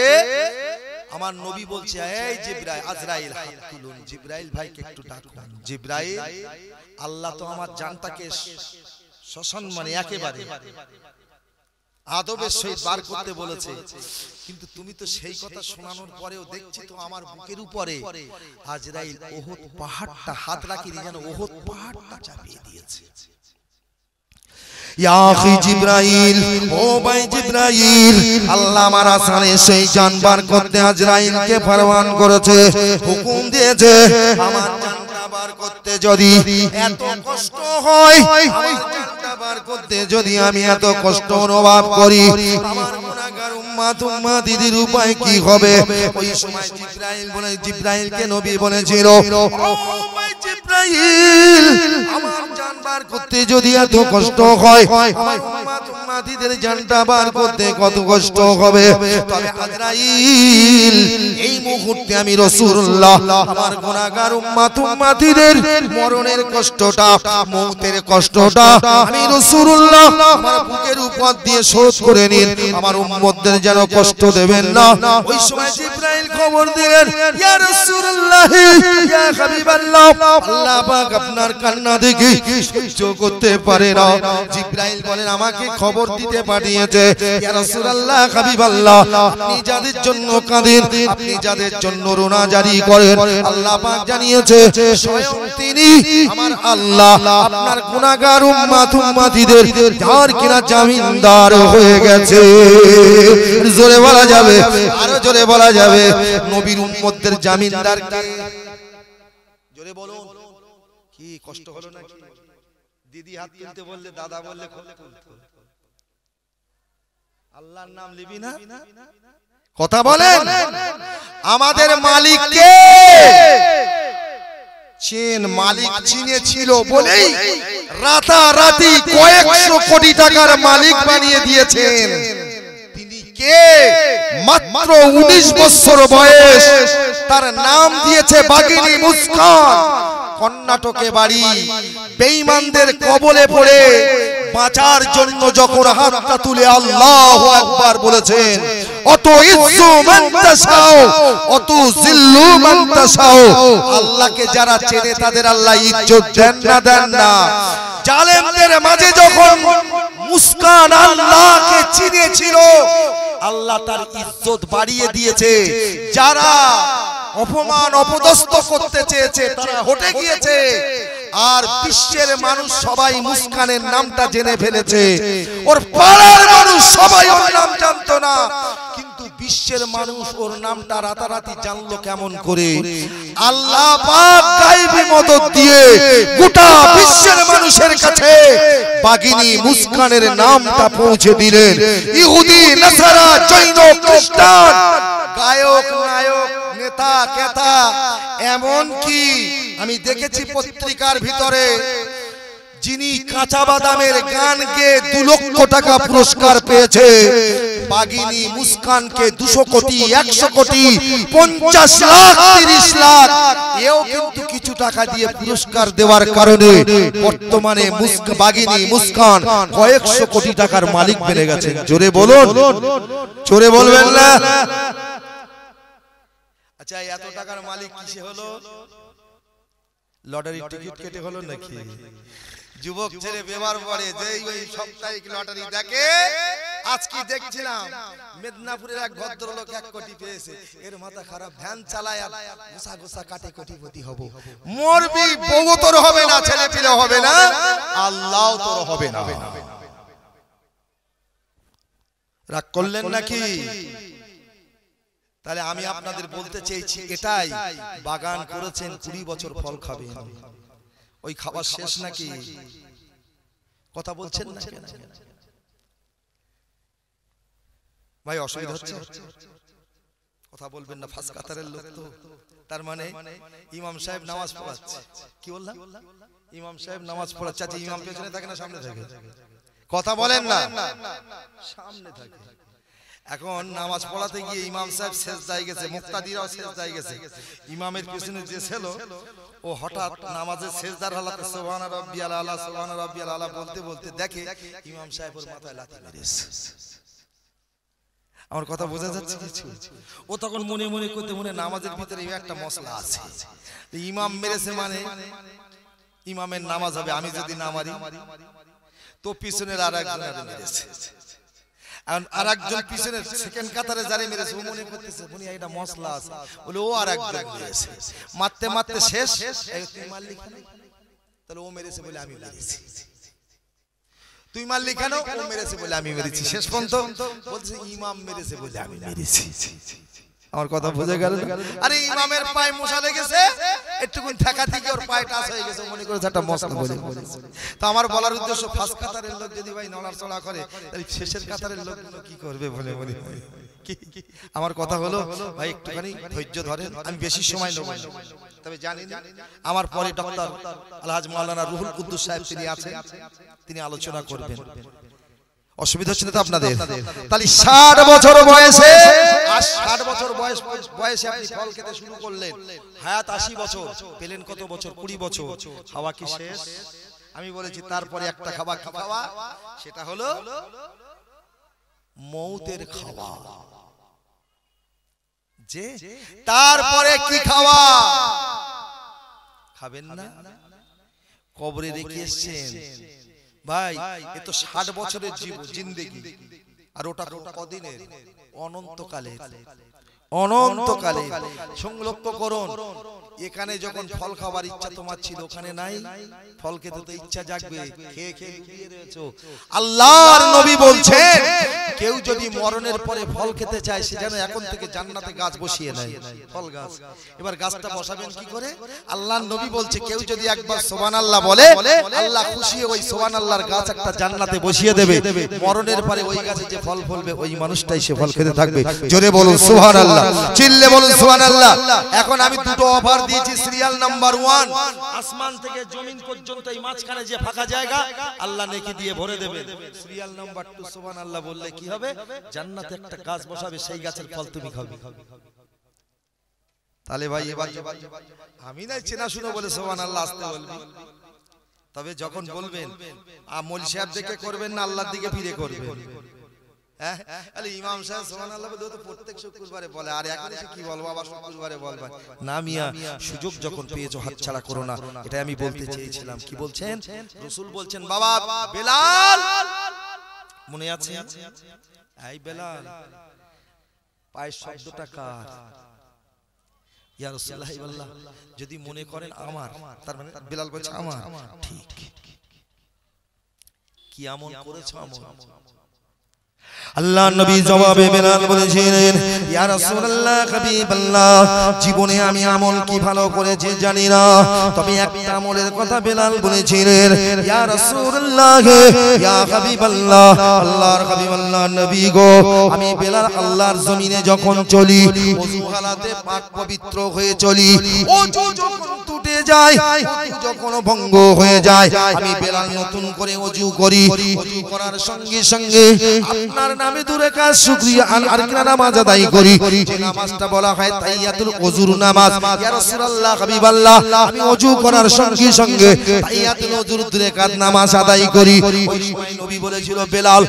আমার নবী বলছে, এই জিবরাইল, আজরাইল হাত তুলুন। জিবরাইল ভাইকে একটু ডাকুন। জিবরাইল, আল্লাহ তো আমার জানটাকে সসম্মানে একেবারে আদবের সহিত বার করতে বলেছে, কিন্তু তুমি তো সেই কথা শোনানোর পরেও দেখছি তো আমার বুকের উপরে আজরাইল ওহদ পাহাড়টা হাত রাখিয়ে যেন ওহদ পাহাড়টা চাপিয়ে দিয়েছে। ইয়া আখি জিবরাইল, ও ভাই জিবরাইল, আল্লাহ আমার আসানে সেই জানবার করতে আজরাইলকে ফরমান করেছে, হুকুম দিয়েছে, আমার জানটা বার করতে যদি এত কষ্ট হয়, আমার জানটা বার করতে যদি আমি এত কষ্ট অনুভব করি, আমার গুনাহগার উম্মত উম্মতিদের উপায় কি হবে? ওই সময় জিবরাইল বলে, জিবরাইলকে নবী বলেছিল, ও ভাই জিবরাইল, আমার জান বার করতে যদি এত কষ্ট হয়, আমার উম্মত উম্মতিদের জানটা বার করতে কত কষ্ট হবে। তবে আজরাইল, এই মুহূর্তে আমি রাসূলুল্লাহ আমার গুনাহগার উম্মত উম্মতিদের মরণের কষ্টটা, মওতের কষ্টটা আমি রাসূলুল্লাহ আমার বুকের উপর দিয়ে শোধ করে নিন, আমার উম্মতদের যেন কষ্ট দেবেন না। ওই সময় জিবরাইল খবর দিলেন, ইয়া রাসূলুল্লাহ, ইয়া হাবিবাল্লাহ, আল্লাহ পাক আপনার কান্না দেখে সহ্য করতে পারে না। জিবরাইল বলেন, আমাকে খবর দিতে পাঠিয়েছে, ইয়া রাসূলুল্লাহ, হাবিবাল্লাহ, আপনি যাদের জন্য কাঁদেন, আপনি যাদের জন্য রোনা জারি করেন, আল্লাহ পাক জানিয়েছে স্বয়ং তিনি আমার আল্লাহ আপনার গুনাহগার উম্মত উম্মতিদের যার কিনা জামিনদার হয়ে গেছে। জোরে বলা যাবে, আরো জোরে বলা যাবে, নবীর উম্মতদের জামিনদার কে? জোরে বলো, কি কষ্ট হলো নাকি? দিদি হাত তুলতে বললে, দাদা বললে আল্লাহর নাম নিবি না? কথা বলেন, আমাদের মালিক কে? চীন মালিক চীনে ছিল বলেই রাতারাতি কয়েকশো কোটি টাকার মালিক বানিয়ে দিয়েছেন। তিনি কে? মাত্র 19 বছর বয়স, তার নাম দিয়েছে বাগিনী মুস্কান। কর্ণাটকে বাড়ি, বেঈমানদের কবলে পড়ে বাঁচার জন্য যখন হাতটা তুলে আল্লাহু আকবার বলেছেন, অত ইজ্জু মান তাশাও অত জিল্লু মান তাশাও, আল্লাহকে যারা চেনে তাদের আল্লাহ ইজ্জত দেন না। জালেমদের মাঝে যখন মুস্কান আল্লাহকে চিনেছিল, আল্লাহ তার ইজ্জত বাড়িয়ে দিয়েছে। যারা অপমান অপদস্থ করতে চেয়েছে তারা হটে গিয়েছে, আর বিশ্বের মানুষ সবাই মুস্কানের নামটা জেনে ফেলেছে। ওর পাড়ার মানুষ সবাই ওর নাম জানতো না, কিন্তু বিশ্বের মানুষ ওর নামটা রাতারাতি জানলো কেমন করে? আল্লাহ পাক গায়বী মদদ দিয়ে গোটা বিশ্বের মানুষের কাছে বাগিনী মুস্কানের নামটা পৌঁছে দিলেন। ইহুদি, নাসারা, জৈন, খ্রিস্টান, গায়ক, নায়ক, নেতা, কেতা, এমন কি আমি দেখেছি পত্রিকার ভিতরে, যিনি কাঁচা বাদামের গান গেয়ে 2 লক্ষ টাকা পুরস্কার পেয়েছে, বাগিনী মুস্কানকে 200 কোটি, 100 কোটি, 50 লাখ, 30 লাখ, এও কিন্তু কিছু টাকা দিয়ে পুরস্কার দেওয়ার কারণে বর্তমানে বাগিনী মুস্কান কয়েকশো কোটি টাকার মালিক বেড়ে গেছে। জোরে বলুন, জোরে বলবেন না? আচ্ছা, এত টাকার মালিক কিসে হলো? লটারি টিকিট কেটে হলো নাকি? যুবক ছেলে বেমার পড়ে যেই ওই সাপ্তাহিক লটারি দেখে। আজকে দেখছিলাম মেদিনীপুরের এক ভদ্রলোক 1 কোটি পেয়েছে। এর মাথা খারাপ, ভ্যান চালায় আর গোসা গোসা কাটে কোটিপতি হব। মরবি, বউ তোর হবে না, ছেলে পিলে হবে না, আল্লাহ তোর হবে না। রাগ করলেন নাকি? তাহলে আমি আপনাদের বলতে চাইছি এটাই, বাগান করেছেন 20 বছর ফল খাবেন, ওই খাবার শেষ নাকি? কথা বলছেন না কেন ভাই? অসুবিধা হচ্ছে? কথা বলবেন না, ফাঁস কাতারের লোক তো। তার মানে ইমাম সাহেব নামাজ পড়াচ্ছে। কি বললাম? ইমাম সাহেব নামাজ পড়াচ্ছে। আচ্ছা, ইমাম পেছনে থাকে না সামনে থাকে? কথা বলেন না, সামনে থাকে। এখন নামাজ পড়াতে গিয়ে ইমাম সাহেব সেজদায় গেছে, মুক্তাদিরাও সেজদায় গেছে। ইমামের পিছনে যে ছিল ও হঠাৎ নামাজের সেজদার হালাতে সুবহান রাব্বিয়াল আলা সুবহান রাব্বিয়াল আলা বলতে বলতে দেখে ইমাম সাহেবের মাথায় লাথি মেরেছে। আমার কথা বোঝা যাচ্ছে কিছু? ও তখন মনে মনে করতে মনে নামাজের ভিতরে একটা মশলা আছে, ইমাম মেরেছে মানে ইমামের নামাজ হবে, আমি যদি না মারি তো পিছনের আরেকজন মেরেছে, আর একজন পিছনের সেকেন্ড কাতারে যারে মেরেছে ও মনে করতেছে মনে এটা মশলা আছে বলে ও আর একজন মেরেছে, মারতে মারতে শেষ তুই মারলি কেন, তাহলে ও মেরেছে বলে আমি মেরেছি, তুই মারলি কেন, ও মেরেছে বলে আমি মেরেছি, শেষ পর্যন্ত বলছে ইমাম মেরেছে বলে আমি মেরেছি। আমার কথা বুঝে গেল? আরে ইমামের পায়ে মশা লেগেছে, একটুকুন ঠেকা থেকে ওর পায়ে টাচ হয়ে গেছে, মনে করেছে একটা মশলা বলে। তো আমার বলার উদ্দেশ্য ফার্স্ট কাতারের লোক যদি ভাই নড়াচড়া করে তাহলে শেষের কাতারের লোকগুলো কি করবে বলে মনে হয়। আমার কথা হলো ভাই একটুখানি ধৈর্য ধরেন, আমি বেশি সময় নেব না, তবে জানি আমার পরে ডক্টর আলহাজ মাওলানা রুহুল কুদ্দুস সাহেব তিনি আছেন, তিনি আলোচনা করবেন। অসুবিধা হচ্ছে না তো আপনাদের? তাহলে 60 বছর বয়সে, আর 60 বছর বয়সে আপনি ফল খেতে শুরু করলেন, হায়াত 80 বছর পেলেন, কত বছর? 20 বছর। খাওয়া কি শেষ? আমি বলেছি তারপরে একটা খাওয়া, কি খাওয়া? সেটা হলো মৌতের খাওয়া। যে তারপরে কি খাওয়া খাবেন না? কবরে রেখে এসেছেন ভাই, এ তো 60 বছরের জিন্দেগি, আর ওটা কদিনের? অনন্তকালের। অনন্তকালে সংলক্ষ্য করুন। এখানে যখন ফল খাবার ইচ্ছা তোমার ছিল, ওখানে নাই, ফল খেতে তো ইচ্ছা জাগবে, খেয়ে খেয়ে ডুবিয়ে রয়েছো। আল্লাহর নবী বলছেন কেউ যদি মরণের পরে ফল খেতে চায় সে যেন এখন থেকে জান্নাতে গাছ বসিয়ে নেয়, ফল গাছ। এবার গাছটা বসাবেন কি করে? আল্লাহর নবী বলছে কেউ যদি একবার সুবহানাল্লাহ বলে, আল্লাহ খুশি হয়ে ওই সুবহানাল্লাহর গাছ একটা জান্নাতে বসিয়ে দেবে। মরণের পরে ওই গাছে যে ফল ফলবে ওই মানুষটাই সে ফল খেতে থাকবে। জোরে বলুন সুবহানাল্লাহ, চিল্লে বলুন সুবহানাল্লাহ। এখন আমি দুটো অফার দিয়েছি। সিরিয়াল নাম্বার 1, আসমান থেকে জমিন পর্যন্ত এই মাঝখানে যে ফাঁকা জায়গা আল্লাহ নেকি দিয়ে ভরে দেবে। সিরিয়াল নাম্বার 2, সুবহানাল্লাহ বললে কি হবে? জান্নাতে একটা গাছ বসাবে, সেই গাছের ফল তুমি খাবে। তাহলে ভাই এবার আমি নাই চেনা শুনো বলে সুবহানাল্লাহ আসতে বলবি, তবে যখন বলবেন আমল সাহেব দেখে করবেন না, আল্লাহর দিকে ফিরে করবেন। আরে ইমাম সাহেব সুবহানাল্লাহ বলে তো প্রত্যেক শুক্রবারে বলে, আর এখন এসে কি বলবো আবার শুক্রবারে বলবা না। মিয়া সুযোগ যখন পেয়েছো হাতছাড়া করো না, এটা আমি বলতে চেয়েছিলাম। কি বলছেন? রাসূল বলছেন বাবা বেলাল, মনে আছে? এই বেলাল পায়ের শব্দটা কার? ইয়া রাসূলুল্লাহ বললাম যদি মনে করেন আমার, তার মানে বেলাল বলছে আমার। ঠিক, কি আমল করেছো? আমল আল্লাহ নবী জবাবে বেলাল বলেছিলেন ইয়া রাসূলুল্লাহ হাবিবাল্লাহ, জীবনে আমি আমল কি ভালো করেছি জানি না, তবে একটা আমলের কথা বেলাল বলেছিলেন ইয়া রাসূলুল্লাহ ইয়া হাবিবাল্লাহ, আল্লাহর হাবিবাল্লাহ নবী গো, আমি বেলাল আল্লাহর জমিনে যখন চলি ওযু হালাতে পাক পবিত্র হয়ে চলি, ওযু যখন টুটে যায়, ওযু যখন ভঙ্গ হয়ে যায়, আমি বেলাল নতুন করে ওযু করি। ওযু করার সঙ্গে সঙ্গে আপনার নামে দূরে কাজ শুকরিয়া আর কিনা নামাজ আদায় করি, যে নামাজটা বলা হয় তাহিয়াতুল ওযুর নামাজ। ইয়া রাসূলুল্লাহ হাবিবাল্লাহ, আমি ওযু করার সঙ্গে সঙ্গে তাহিয়াতুল ওযুর দূরে কাজ নামাজ আদায় করি। ওই সময় নবী বলেছিল বেলাল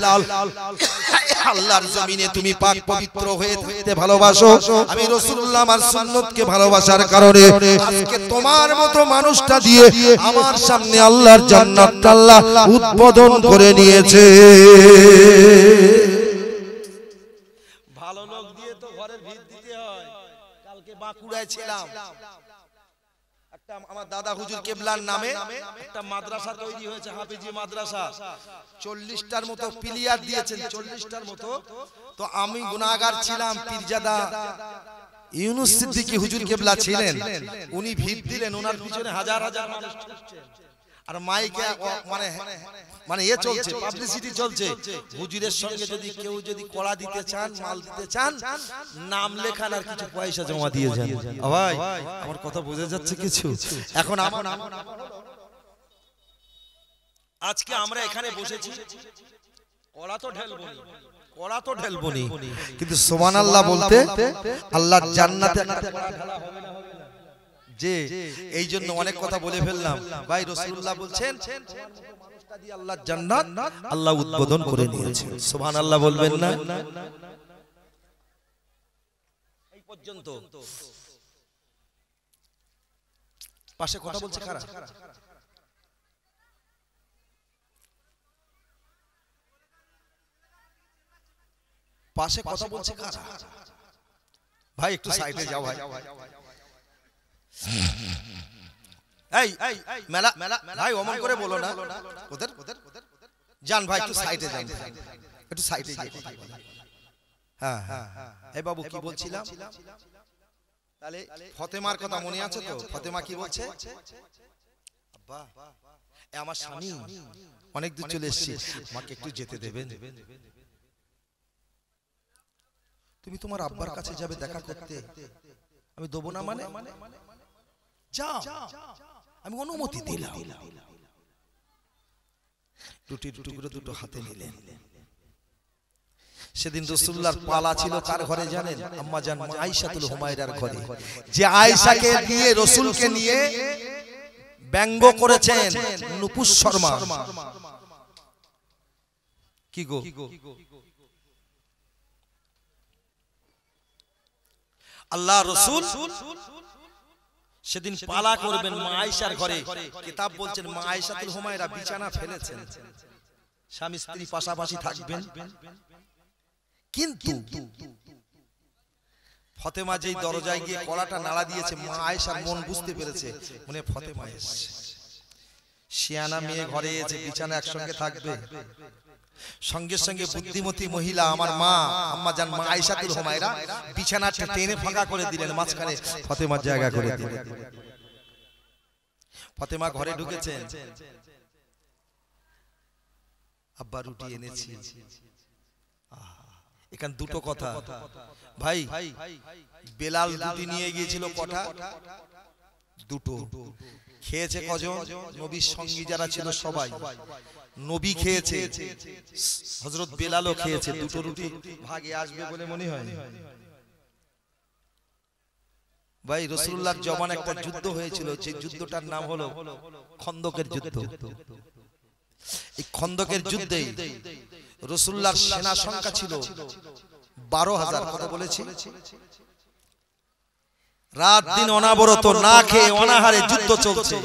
আল্লাহর জমিনে তুমি পাক পবিত্র হয়ে থাকতে ভালোবাসো, আমি রাসূলুল্লাহ আমার সুন্নতকে ভালোবাসার কারণে আজকে তোমার মতো মানুষটা দিয়ে আমার সামনে আল্লাহর জান্নাতটা আল্লাহ উদ্বোধন করে নিয়েছে। ভালো লোক দিয়ে তো ঘরের ভিত দিতে হয়। কালকে বাঁকুড়ায় ছিলাম, একটা আমার দাদা হুজুর কেবলার নামে একটা মাদ্রাসা তৈরি হয়েছে, হাফেজি মাদ্রাসা। 40টার মতো প্লেয়ার দিয়েছেন, 40টার মতো। তো আমি গুনাহগার ছিলাম, পীরজাদা ইউনুস সিদ্দিকী হুজুর কেবলা ছিলেন, উনি ভিত দিলেন, ওনার পিছনে হাজার হাজার মানুষ ছুটছে, আর মাইকে মানে এ চলছে, পাবলিসিটি চলছে। হুজুরের সঙ্গে যদি কেউ যদি কড়া দিতে চান, মাল দিতে চান, নাম লেখান আর কিছু পয়সা জমা দিয়ে যান। ভাই আমার কথা বোঝা যাচ্ছে কিছু? এখন আজকে আমরা এখানে বসেছি, কড়া তো ঢেলবো, কড়া তো ঢেলবনি, কিন্তু সুবহানাল্লাহ বলতে আল্লাহর জান্নাতে যে এই জন্য অনেক কথা বলে ফেললাম ভাই। রাসূলুল্লাহ বলছেন মানুষটা দিয়ে আল্লাহর জান্নাত আল্লাহ উদ্বোধন করে নিয়েছে। সুবহানাল্লাহ বলবেন না? এই পর্যন্ত পাশে কথা বলছে কারা? পাশে কথা বলছে কারা? ভাই একটু সাইডে যাও ভাই। এই মেলা ভাই অমন করে বলো না, ওদের যান ভাই, একটু সাইডে যান, একটু সাইডে গিয়ে কথা বলেন। হ্যাঁ হ্যাঁ, এই বাবু কি বলছিলাম? তাহলে ফতেমার কথা মনে আছে তো? ফতেমা কি বলছে? আব্বা আমার স্বামী অনেক দূর চলে এসেছি, আমাকে একটু যেতে দেবেন? তুমি তোমার আব্বার কাছে যাবে দেখা করতে, আমি দেবো না মানে? যাও, আমি অনুমতি দিলাম। রুটির টুকরো দুটো হাতে নিলেন। সেদিন রাসূলুল্লাহর পালা ছিল কার ঘরে জানেন? আম্মাজান আয়েশাতুল হুমায়রার ঘরে। যে আয়েশাকে নিয়ে রাসূলকে নিয়ে ব্যঙ্গ করেছেন নুপুর শর্মা। কি গো, আল্লাহ রাসূল সেদিন পালা করবেন মা আয়েশার ঘরে। কিতাব বলছেন মা আয়েশাতুল হুমায়রা বিছানা ফেলেছেন, স্বামী স্ত্রী পাশাপাশি থাকবেন। কিন্তু ফতেমা যেই দরজায় গিয়ে কলাটা নাড়া দিয়েছে, মা আয়েশার মন বুঝতে পেরেছে, মনে ফতেমা এসেছে, শিয়ানা মেয়ে ঘরে এসে বিছানা একসঙ্গে থাকবে। সঙ্গে সঙ্গে বুদ্ধিমতী মহিলা আমার মা আম্মাজান মা আয়েশাতুল হুমায়রা বিছানাটা টেনে ফাঁকা করে দিলেন, মাঝখানে ফতেমার জায়গা করে দিলেন। ফতেমা ঘরে ঢুকেছেন, আব্বা রুটি এনেছি। এখানে দুটো কথা ভাই, বেলাল রুটি নিয়ে গিয়েছিল কটা? দুটো। খেয়েছে কজন? নবীর সঙ্গী যারা ছিল সবাই। নবী খেয়েছে, হযরত বেলালও খেয়েছে। দুটো রুটি ভাগে আসবে বলে মনে হয় ভাই। রাসূলুল্লাহর জবান একটা যুদ্ধ হয়েছিল, যে যুদ্ধটার নাম হলো খন্দকের যুদ্ধ। এই খন্দকের যুদ্ধে রাসূলুল্লাহর সেনা সংখ্যা ছিল 12,000। কত বলেছি? রাত দিন অনাবরত না খেয়ে অনাহারে যুদ্ধ চলছে।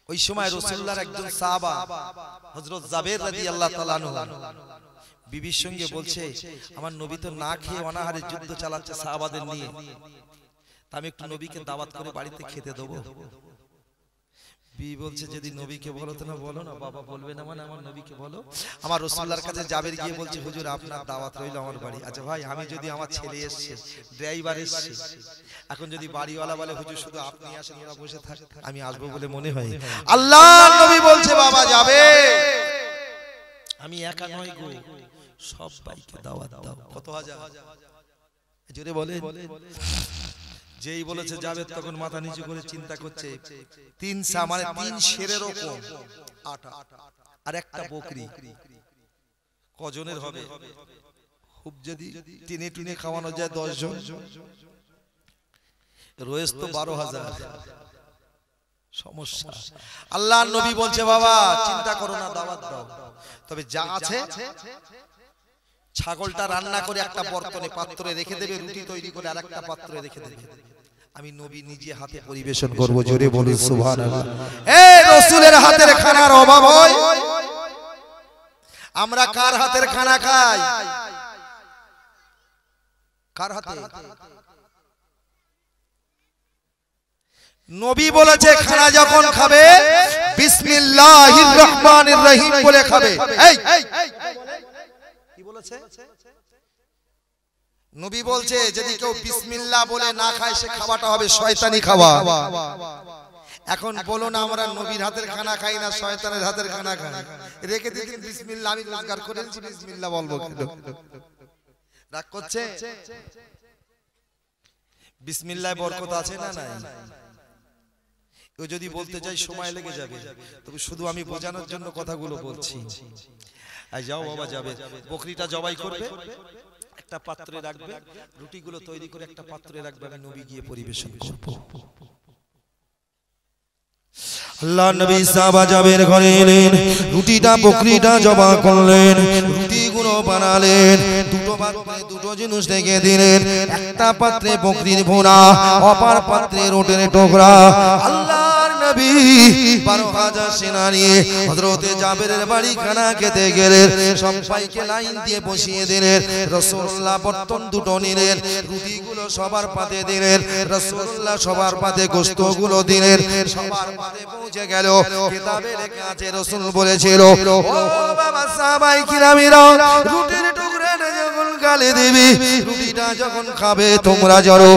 ওই সময় রাসূলুল্লাহর একজন সাহাবা হযরত জাবের রাদিয়াল্লাহু তাআলা আনহু বিবির সঙ্গে বলছে, আমার নবী তো না খেয়ে অনাহারে যুদ্ধ চালাচ্ছে সাহাবাদের নিয়ে, আমি একটু নবীকে দাওয়াত করে বাড়িতে খেতে দেবো। বিবি বলছে, যদি নবীকে বলো তো না বলো না। বাবা বলবে না মানে আমার নবীকে বলো। আমার রাসূলুল্লাহর কাছে জাবের গিয়ে বলছে, হুজুর আপনার দাওয়াত রইল আমার বাড়ি। আচ্ছা ভাই, আমি যদি আমার ছেলে এসছে, ড্রাইভার এসছে, এখন যদি বাড়িওয়ালা বলে হুজুর শুধু আপনি আসেন, ওরা বসে থাক, আমি আসবো বলে মনে হয়? আল্লাহর নবী বলছে, বাবা যাবে, আমি একা নই গো, সব ভাইকে দাওয়াত দাও। কত হাজার? জোরে বলে। যেই বলেছে যাবে, তখন মাথা নিচু করে চিন্তা করছে, 3 সা মানে 3 শেরের কম আটা আর একটা বকরি কজনের হবে? খুব যদি টিনে টিনে খাওয়ানো যায় 10 জন, রোজ তো 12,000। সমস্যা। আল্লাহর নবী বলছে, বাবা চিন্তা করো না, দাওয়াত দাও। তবে যা আছে ছাগলটা রান্না করে একটা বর্তনে পাত্রে রেখে দেবে, রুটি তৈরি করে আরেকটা পাত্রে রেখে দেবে, আমি নবী নিজে হাতে পরিবেশন করব। জোরে বলি সুবহানাল্লাহ। এই রাসূলের হাতের খানার অভাব হয়? আমরা কার হাতের খানা খাই? কার হাতে? নবী বলেছে খানা যখন খাবে বিসমিল্লাহির রহমানির রহিম বলে খাবে। এই কি বলেছে নবী? বলছে যদি কেউ বিসমিল্লাহ বলে না খায়, সে খাওয়াটা হবে শয়তানি খাওয়া। এখন বলো না, আমরা নবীর হাতের খানা খাই না, শয়তানের হাতের খানা খাই। রেখে দিন বিসমিল্লাহ, আমি রোজগার করে নিয়েছি, বিসমিল্লাহ বলবো কেন? রাগ করছে? বিসমিল্লাহ বরকত আছে না নাই? ও যদি বলতে চাই সময় লেগে যাবে, তবে শুধু আমি বোঝানোর জন্য কথাগুলো বলছি। আর যাও বাবা, যাবে বকরিটা জবাই করবে, একটা পাত্রে রাখবে, রুটিগুলো তৈরি করে একটা পাত্রে রাখবে, আমি নবী গিয়ে পরিবেশন করব। আল্লাহ নবী সাহাবা যাবের ঘরে এলেন, রুটিটা বকরিটা জবাই করলেন, রুটিগুলো বানালেন, দুটো পাত্রে দুটো জিনিস রেখে দিলেন, একটা পাত্রে বকরির ভুনা, অপর পাত্রে রুটির টুকরা। আল্লাহর নবী 12,000 সেনা নিয়ে হযরতে জাবেরের বাড়ি খানা খেতে গেলেন, সবাইকে লাইন দিয়ে বসিয়ে দিলেন। রাসূলুল্লাহ বর্তন দুটো নিলেন, রুটিগুলো সবার পাতে দিলেন, রাসূলুল্লাহ সবার পাতে গোশতগুলো দিলেন, সবার পাতে পৌঁছে গেল। কিতাবে লেখা আছে রাসূল বলেছিল, ও বাবা সাহাবায়ে কিরামেরা, রুটির টুকরা যখন গালে দিবি, রুটিটা যখন খাবে তোমরা জড়ো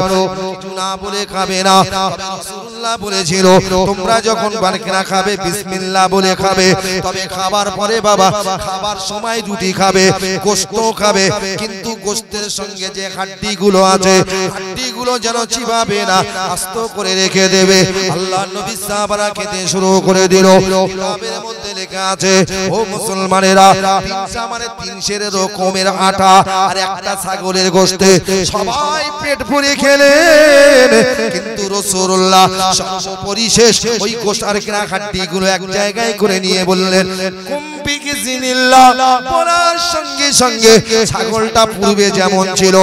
না বলে খাবে না। রাসূলুল্লাহ বলেছিল, তোমরা যখন বারকেনা খাবে বিসমিল্লাহ বলে খাবে, তবে খাবার পরে বাবা খাবার সময় রুটি খাবে, গোশত খাবে, কিন্তু গোশতের সঙ্গে যে হাড্ডিগুলো আছে, হাড্ডিগুলো যেন চিবাবে না, আস্ত করে রেখে দেবে। আল্লাহর নবী সাহাবারা খেতে শুরু করে দিল। কিতাবের মধ্যে লেখা আছে, ও মুসলমানেরা, 300 মানে 300 রকমের আটা আর একটা ছাগলের গোশতে সবাই পেট ভরে খেলেন, কিন্তু রাসূলুল্লাহ সর্বপরিশেষ ওই গোশত আর কিনা হাড্ডিগুলো এক জায়গায় করে নিয়ে বললেন, কুম্বি কিজিনিল্লাহ, বলার সঙ্গে সঙ্গে ছাগলটা পূর্বে যেমন ছিল,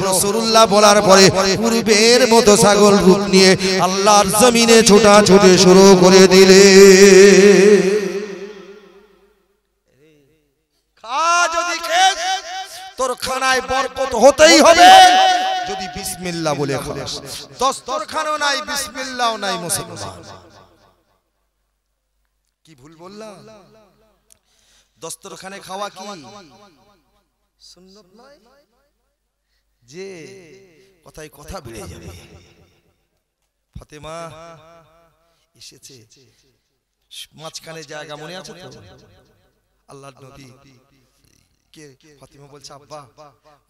রাসূলুল্লাহ বলার পরে পূর্বের মতো ছাগল রূপ নিয়ে আল্লাহর জমিনে ছোটাছুটি শুরু করে দিলে। খা, যদি খেস তোর খানায় বরকত হতেই হবে, যদি বিসমিল্লাহ বলে খাস। দস্তরখানও নাই, বিসমিল্লাহও নাই। মুসলমান, কি ভুল বললাম? দস্তরখানে খাওয়া কি সুন্নাত নয়? যে কথায় কথা বেড়ে যাবে। ফাতেমা এসেছে, মাঝখানে জায়গা মনে আছে তো? আল্লাহর নবী কে ফাতেমা বলছে, আব্বা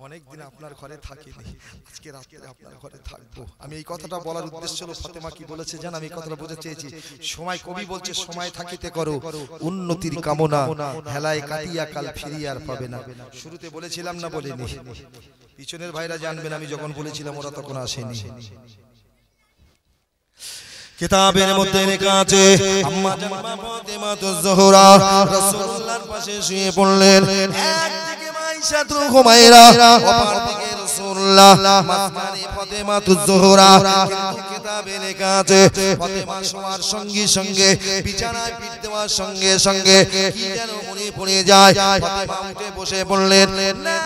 অনেকদিন আপনার ঘরে থাকিনি, আজকে রাতে আপনার ঘরে থাকবো। আমি এই কথাটা বলার উদ্দেশ্য হলো, ফাতেমা কি বলেছে জান? আমি কথাটা বোঝাতে চেয়েছি, সময়, কবি বলছে, সময় থাকিতে করো উন্নতির কামনা, হেলায় কাটিয়া কাল ফিরিয়া আর পাবে না। শুরুতে বলেছিলাম না বলিনি? পিছনের ভাইরা জানবেন, আমি যখন বলেছিলাম ওরা তখন আসেনি। কিতাবের মধ্যে লেখা আছে, আম্মা জান ফাতেমাতুজ জোহরা রাসূলুল্লাহর পাশে শুয়ে পড়লেন, একদিকে মাইশাতুল হুমায়রা, অপরদিকে রাসূলুল্লাহ, মাঝখানে ফাতেমাতুজ জোহরা। কিন্তু কিতাবে লেখা আছে, ফাতেমা শোয়ার সঙ্গে সঙ্গে, বিছানায় পিঠ দেওয়ার সঙ্গে সঙ্গে কি যেন মনে পড়ে যায়। ফাতেমা উঠে বসে বললেন, না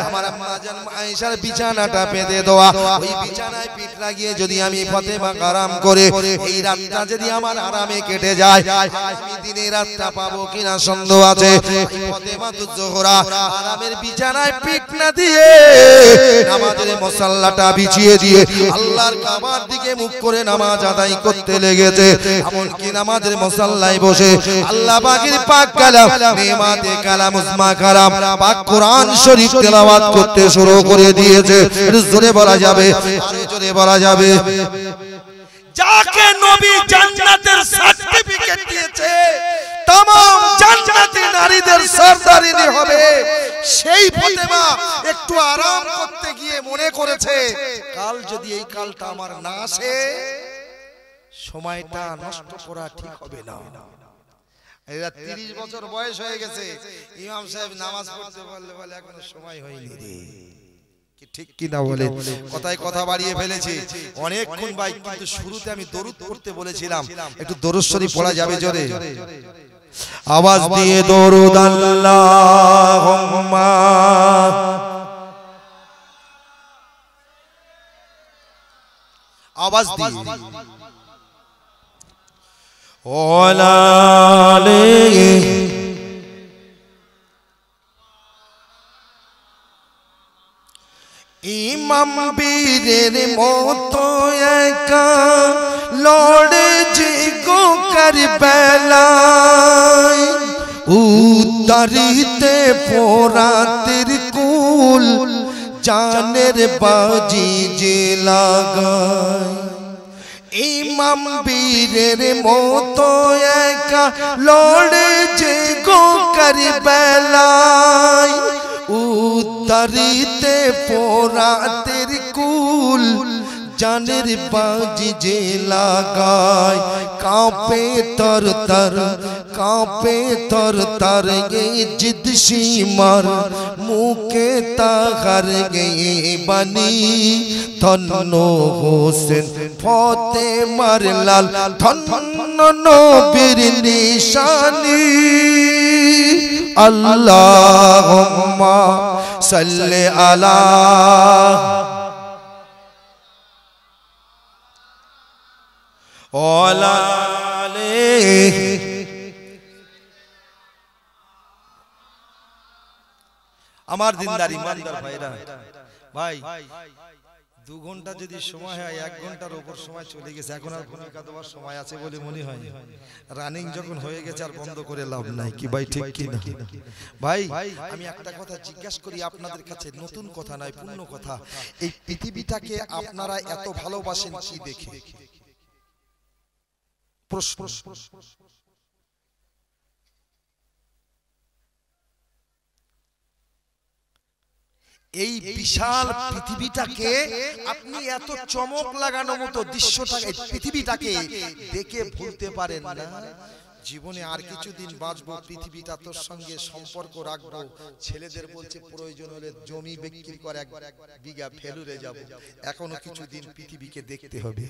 আমার আম্মা জান আয়েশার বিছানাটা পেতে দেওয়া, ওই বিছানায় পিঠ লাগিয়ে যদি আমি ফাতেমা আরাম করে, এই রাতটা যদি আমার আরামে কেটে যায়, আমি দিনে রাতটা পাবো কিনা সন্দেহ আছে। ফাতেমাতুজ জোহরা আরামের বিছানায় পিঠ না দিয়ে নামাজের মুসাল্লাটা বিছিয়ে দিয়ে আল্লাহর কাবার দিকে মুখ করে নামাজ আদায় করতে লেগেছে। এমনকি নামাজের মুসাল্লায় বসে আল্লাহ পাকের পাক কালাম, নেমাতে কালাম, উসমা কালাম, পাক কোরআন শরীফ তেলাওয়াত করতে শুরু করে দিয়েছে। জোরে বলা যাবে, আরো জোরে বলা যাবে। যাকে নবী জান্নাতের সার্টিফিকেট দিয়েছে, तमाम জান্নাতি নারীদের সরদারিনী হবে, সেই ফাতেমা একটু আরাম করতে গিয়ে মনে করেছে, কাল যদি এই কালটা আমার না আসে, সময়টা নষ্ট করা ঠিক হবে না। এরা 30 বছর বয়স হয়ে গেছে, ইমাম সাহেব নামাজ পড়তে বললে বলে এখনো সময় হয়নি রে। কি ঠিক কি না বলে? কথায় কথা বাড়িয়ে ফেলেছি অনেকক্ষণ ভাই, কিন্তু শুরুতে আমি দরুদ পড়তে বলেছিলাম, একটু দরুদ শরীফ পড়া যাবে জোরে? আওয়াজ দিয়ে দরুদ আল্লাহুম্মা, আওয়াজ দিয়ে ওলালে ইমাম বীরের মতো একা লড়ে যে গো কারবালায়, উত্তরিতে পোরাতের কুল জানের বাজি যে লাগায়, ইমাম বীরের মতো একা লড়ে যে গো কারবালায় উত্তরিতে পোরাতের কুল জানের বাজি যে লাগায় কাঁপে তর তর কাঁপে তর তর গে জিদ সীমার মুখে তাহার গে বানি ধন্য হোসেন ফাতেমার লাল ধন্য নবীর নিশানি আল্লাহুম্মা সাল্লি আলা আমার দিনদার ইমানদার ভাইরা ভাই 2 ঘন্টা যদি সময় হয় 1 ঘন্টার উপর সময় চলে গেছে এখন আর ভূমিকা দেওয়ার সময় আছে বলে মনে হয় রানিং যখন হয়ে গেছে আর বন্ধ করে লাভ নাই কি ভাই ঠিক কি না ভাই আমি একটা কথা জিজ্ঞাসা করি আপনাদের কাছে নতুন কথা নয় পূর্ণ কথা এই পৃথিবীটাকে আপনারা এত ভালোবাসেন কি দেখে প্রশ্ন এই বিশাল পৃথিবীটাকে আপনি এত চমক লাগানো মতো দৃশ্যটাকে পৃথিবীটাকে দেখে ভুলতে পারেন না জীবনে আর কিছুদিন বাঁচবো পৃথিবীটা তোর সঙ্গে সম্পর্ক রাখবো ছেলেদের বলছে প্রয়োজন হলে জমি বিক্রি করে 1 বিঘা ফেলুরে যাব এখনো কিছুদিন পৃথিবীকে দেখতে হবে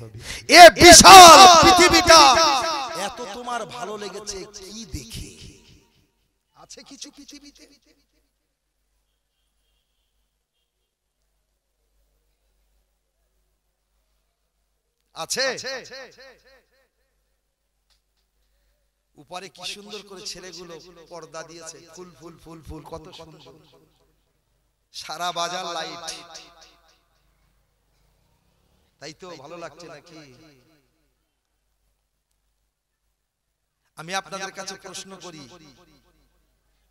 এই বিশাল পৃথিবীটা এত তোমার ভালো লেগেছে কি দেখে আছে কিছু পৃথিবীতে আছে উপরে কি সুন্দর করে ছেলেগুলো পর্দা দিয়েছে ফুল ফুল ফুল ফুল কত সুন্দর সারা বাজার লাইট তাই তো ভালো লাগছে নাকি আমি আপনাদের কাছে প্রশ্ন করি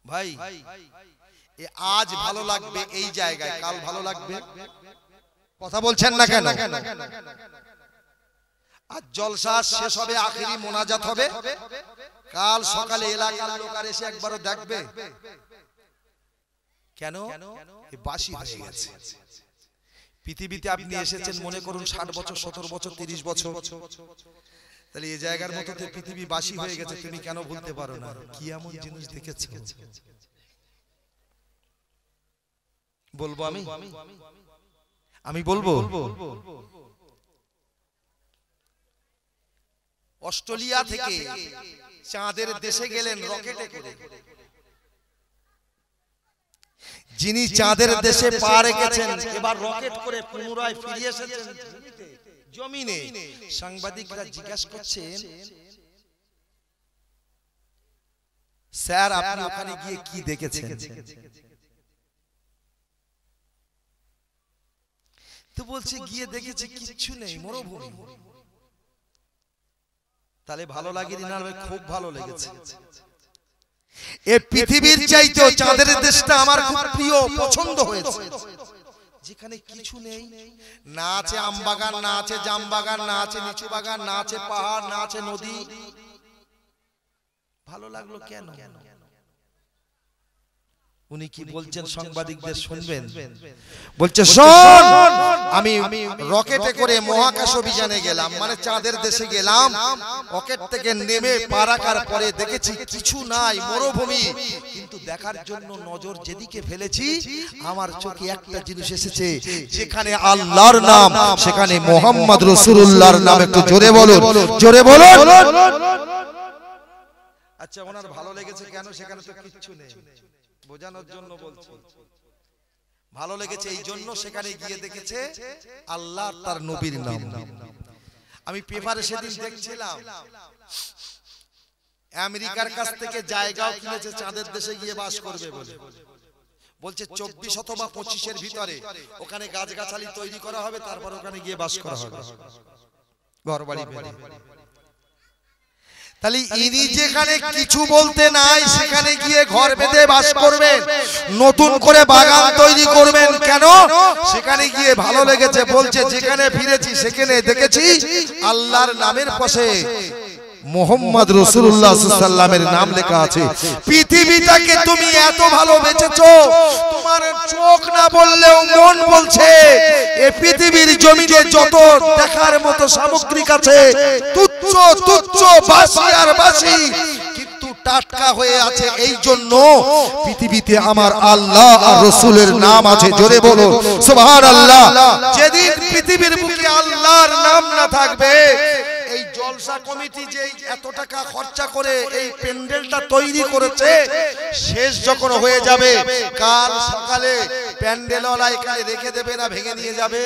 ভাই আজ ভালো লাগবে এই জায়গায় কাল ভালো লাগবে কথা বলছেন না কেন আজ জলসা শেষ হবে আখেরি মোনাজাত হবে কাল সকালে এলাকার লোক আর এসে একবারও দেখবে কেন এই বাসি হয়ে গেছে পৃথিবীতে আপনি এসেছেন মনে করুন 60 বছর 70 বছর 30 বছর তাহলে এই জায়গার মতো তো পৃথিবী বাসি হয়ে গেছে তুমি কেন ভুলতে পারো না কি এমন জিনিস দেখেছো বলবো আমি বলবো অস্ট্রেলিয়া থেকে চাঁদের দেশে গেলেন রকেটে করে যিনি চাঁদের দেশে পা রেখেছেন এবার রকেট করে পুনরায় ফিরে এসেছেন জমিনে সাংবাদিকরা জিজ্ঞাসা করছেন স্যার আপনি ওখানে গিয়ে কি দেখেছেন তো বলছে গিয়ে দেখেছি কিচ্ছু নেই মরুভূমি তাহলে ভালো লাগেনি না খুব ভালো লেগেছে এই পৃথিবীর চাইতেও চাঁদের দেশটা আমার খুব প্রিয় পছন্দ হয়েছে যেখানে কিছু নেই না আছে আমবাগান না আছে জামবাগান না আছে লিচু বাগান না আছে পাহাড় না আছে নদী ভালো লাগলো কেন উনি কি বলছেন সাংবাদিকদের শুনবেন বলছে শোন আমি রকেটে করে মহাকাশ অভিযানে গেলাম মানে চাঁদের দেশে গেলাম রকেট থেকে নেমে পা রাখার পরে দেখেছি কিছু নাই মরুভূমি কিন্তু দেখার জন্য নজর যেদিকে ফেলেছি আমার চোখে একটা জিনিস এসেছে যেখানে আল্লাহর নাম সেখানে মুহাম্মদ রাসূলুল্লাহর নাম একটু জোরে বলুন জোরে বলুন আচ্ছা ওনার ভালো লেগেছে কেন সেখানে তো কিচ্ছু নেই বোঝানোর জন্য বলছি ভালো লেগেছে এই জন্য সেখানে গিয়ে দেখেছে আল্লাহ তার নবীর নাম আমি পেপারে সেদিন দেখছিলাম আমেরিকার কাছ থেকে জায়গাও কিনেছে চাঁদের দেশে গিয়ে বাস করবে বলে বলছে 24 অথবা 25 এর ভিতরে ওখানে গাছগাছালি তৈরি করা হবে তারপর ওখানে গিয়ে বাস করা হবে ঘরবাড়ি তাহলে ইনি যেখানে কিছু বলতে নাই সেখানে গিয়ে ঘর বেঁধে বাস করবেন, নতুন করে বাগান তৈরি করবেন কেন? সেখানে গিয়ে ভালো লেগেছে, বলছে যেখানে ফিরেছি সেখানে দেখেছি আল্লাহর নামের পাশে মোহাম্মদ রাসূলুল্লাহ সাল্লাল্লাহু আলাইহি ওয়াসাল্লামের নাম লেখা আছে। পৃথিবীটাকে তুমি এত ভালোবেসেছো, তোমার চোখ না বললেও মন বলছে এই পৃথিবীর জমিনে যত দেখার মতো সামগ্রিক আছে তুচ্ছ তুচ্ছ বাসি আর বাসি, কিন্তু টাটকা হয়ে আছে এই জন্য পৃথিবীতে আমার আল্লাহ আর রাসূলের নাম আছে। জোরে বলো সুবহানাল্লাহ। যেদিন পৃথিবীর বুকে আল্লাহর নাম না থাকবে, এই জলসা কমিটি যে এত টাকা খরচা করে এই প্যান্ডেলটা তৈরি করেছে, শেষ যখন হয়ে যাবে কাল সকালে প্যান্ডেলওয়ালা এখানে রেখে দেবে না ভেঙে নিয়ে যাবে?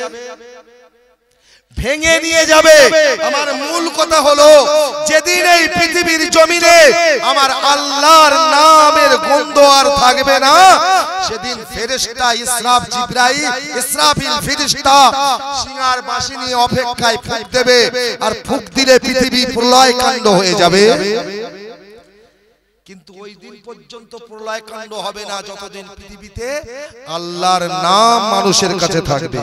ভেঙে নিয়ে যাবে। আমার মূল কথা হলো যেদিন এই পৃথিবীর জমিনে আমার আল্লাহর নামের গন্ধ আর থাকবে না, সেদিন ফেরেশতা ইসরাফ জিবরাইল ইসরাফিল ফেরেশতা সিংহার বাঁশি নিয়ে অপেক্ষায় ফুঁক দেবে, আর ফুঁক দিলে পৃথিবী প্রলয় কাণ্ড হয়ে যাবে। কিন্তু ওই দিন পর্যন্ত প্রলয় কাণ্ড হবে না যতদিন পৃথিবীতে আল্লাহর নাম মানুষের কাছে থাকবে।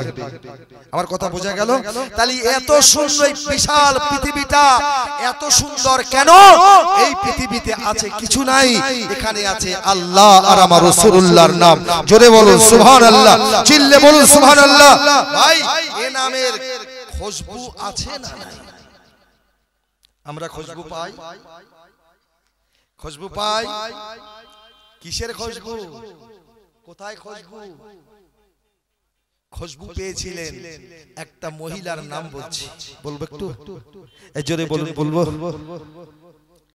আমার কথা বোঝা গেল? তাহলে এত সুন্দর বিশাল পৃথিবীটা এত সুন্দর কেন? এই পৃথিবীতে আছে কিছু নাই, এখানে আছে আল্লাহ আর আমার রাসূলুল্লাহর নাম। জোরে বলুন সুবহানাল্লাহ, চিল্লে বলুন সুবহানাল্লাহ। ভাই এ নামের খুশবু আছে না নাই? আমরা খুশবু পাই, খুশবু পাই। কিসের খুশবু? কোথায় খুশবু? খুশবু পেয়েছিলেন একটা মহিলার নাম বলছি, বলবো একটু? জোরে বলুন। বলবো?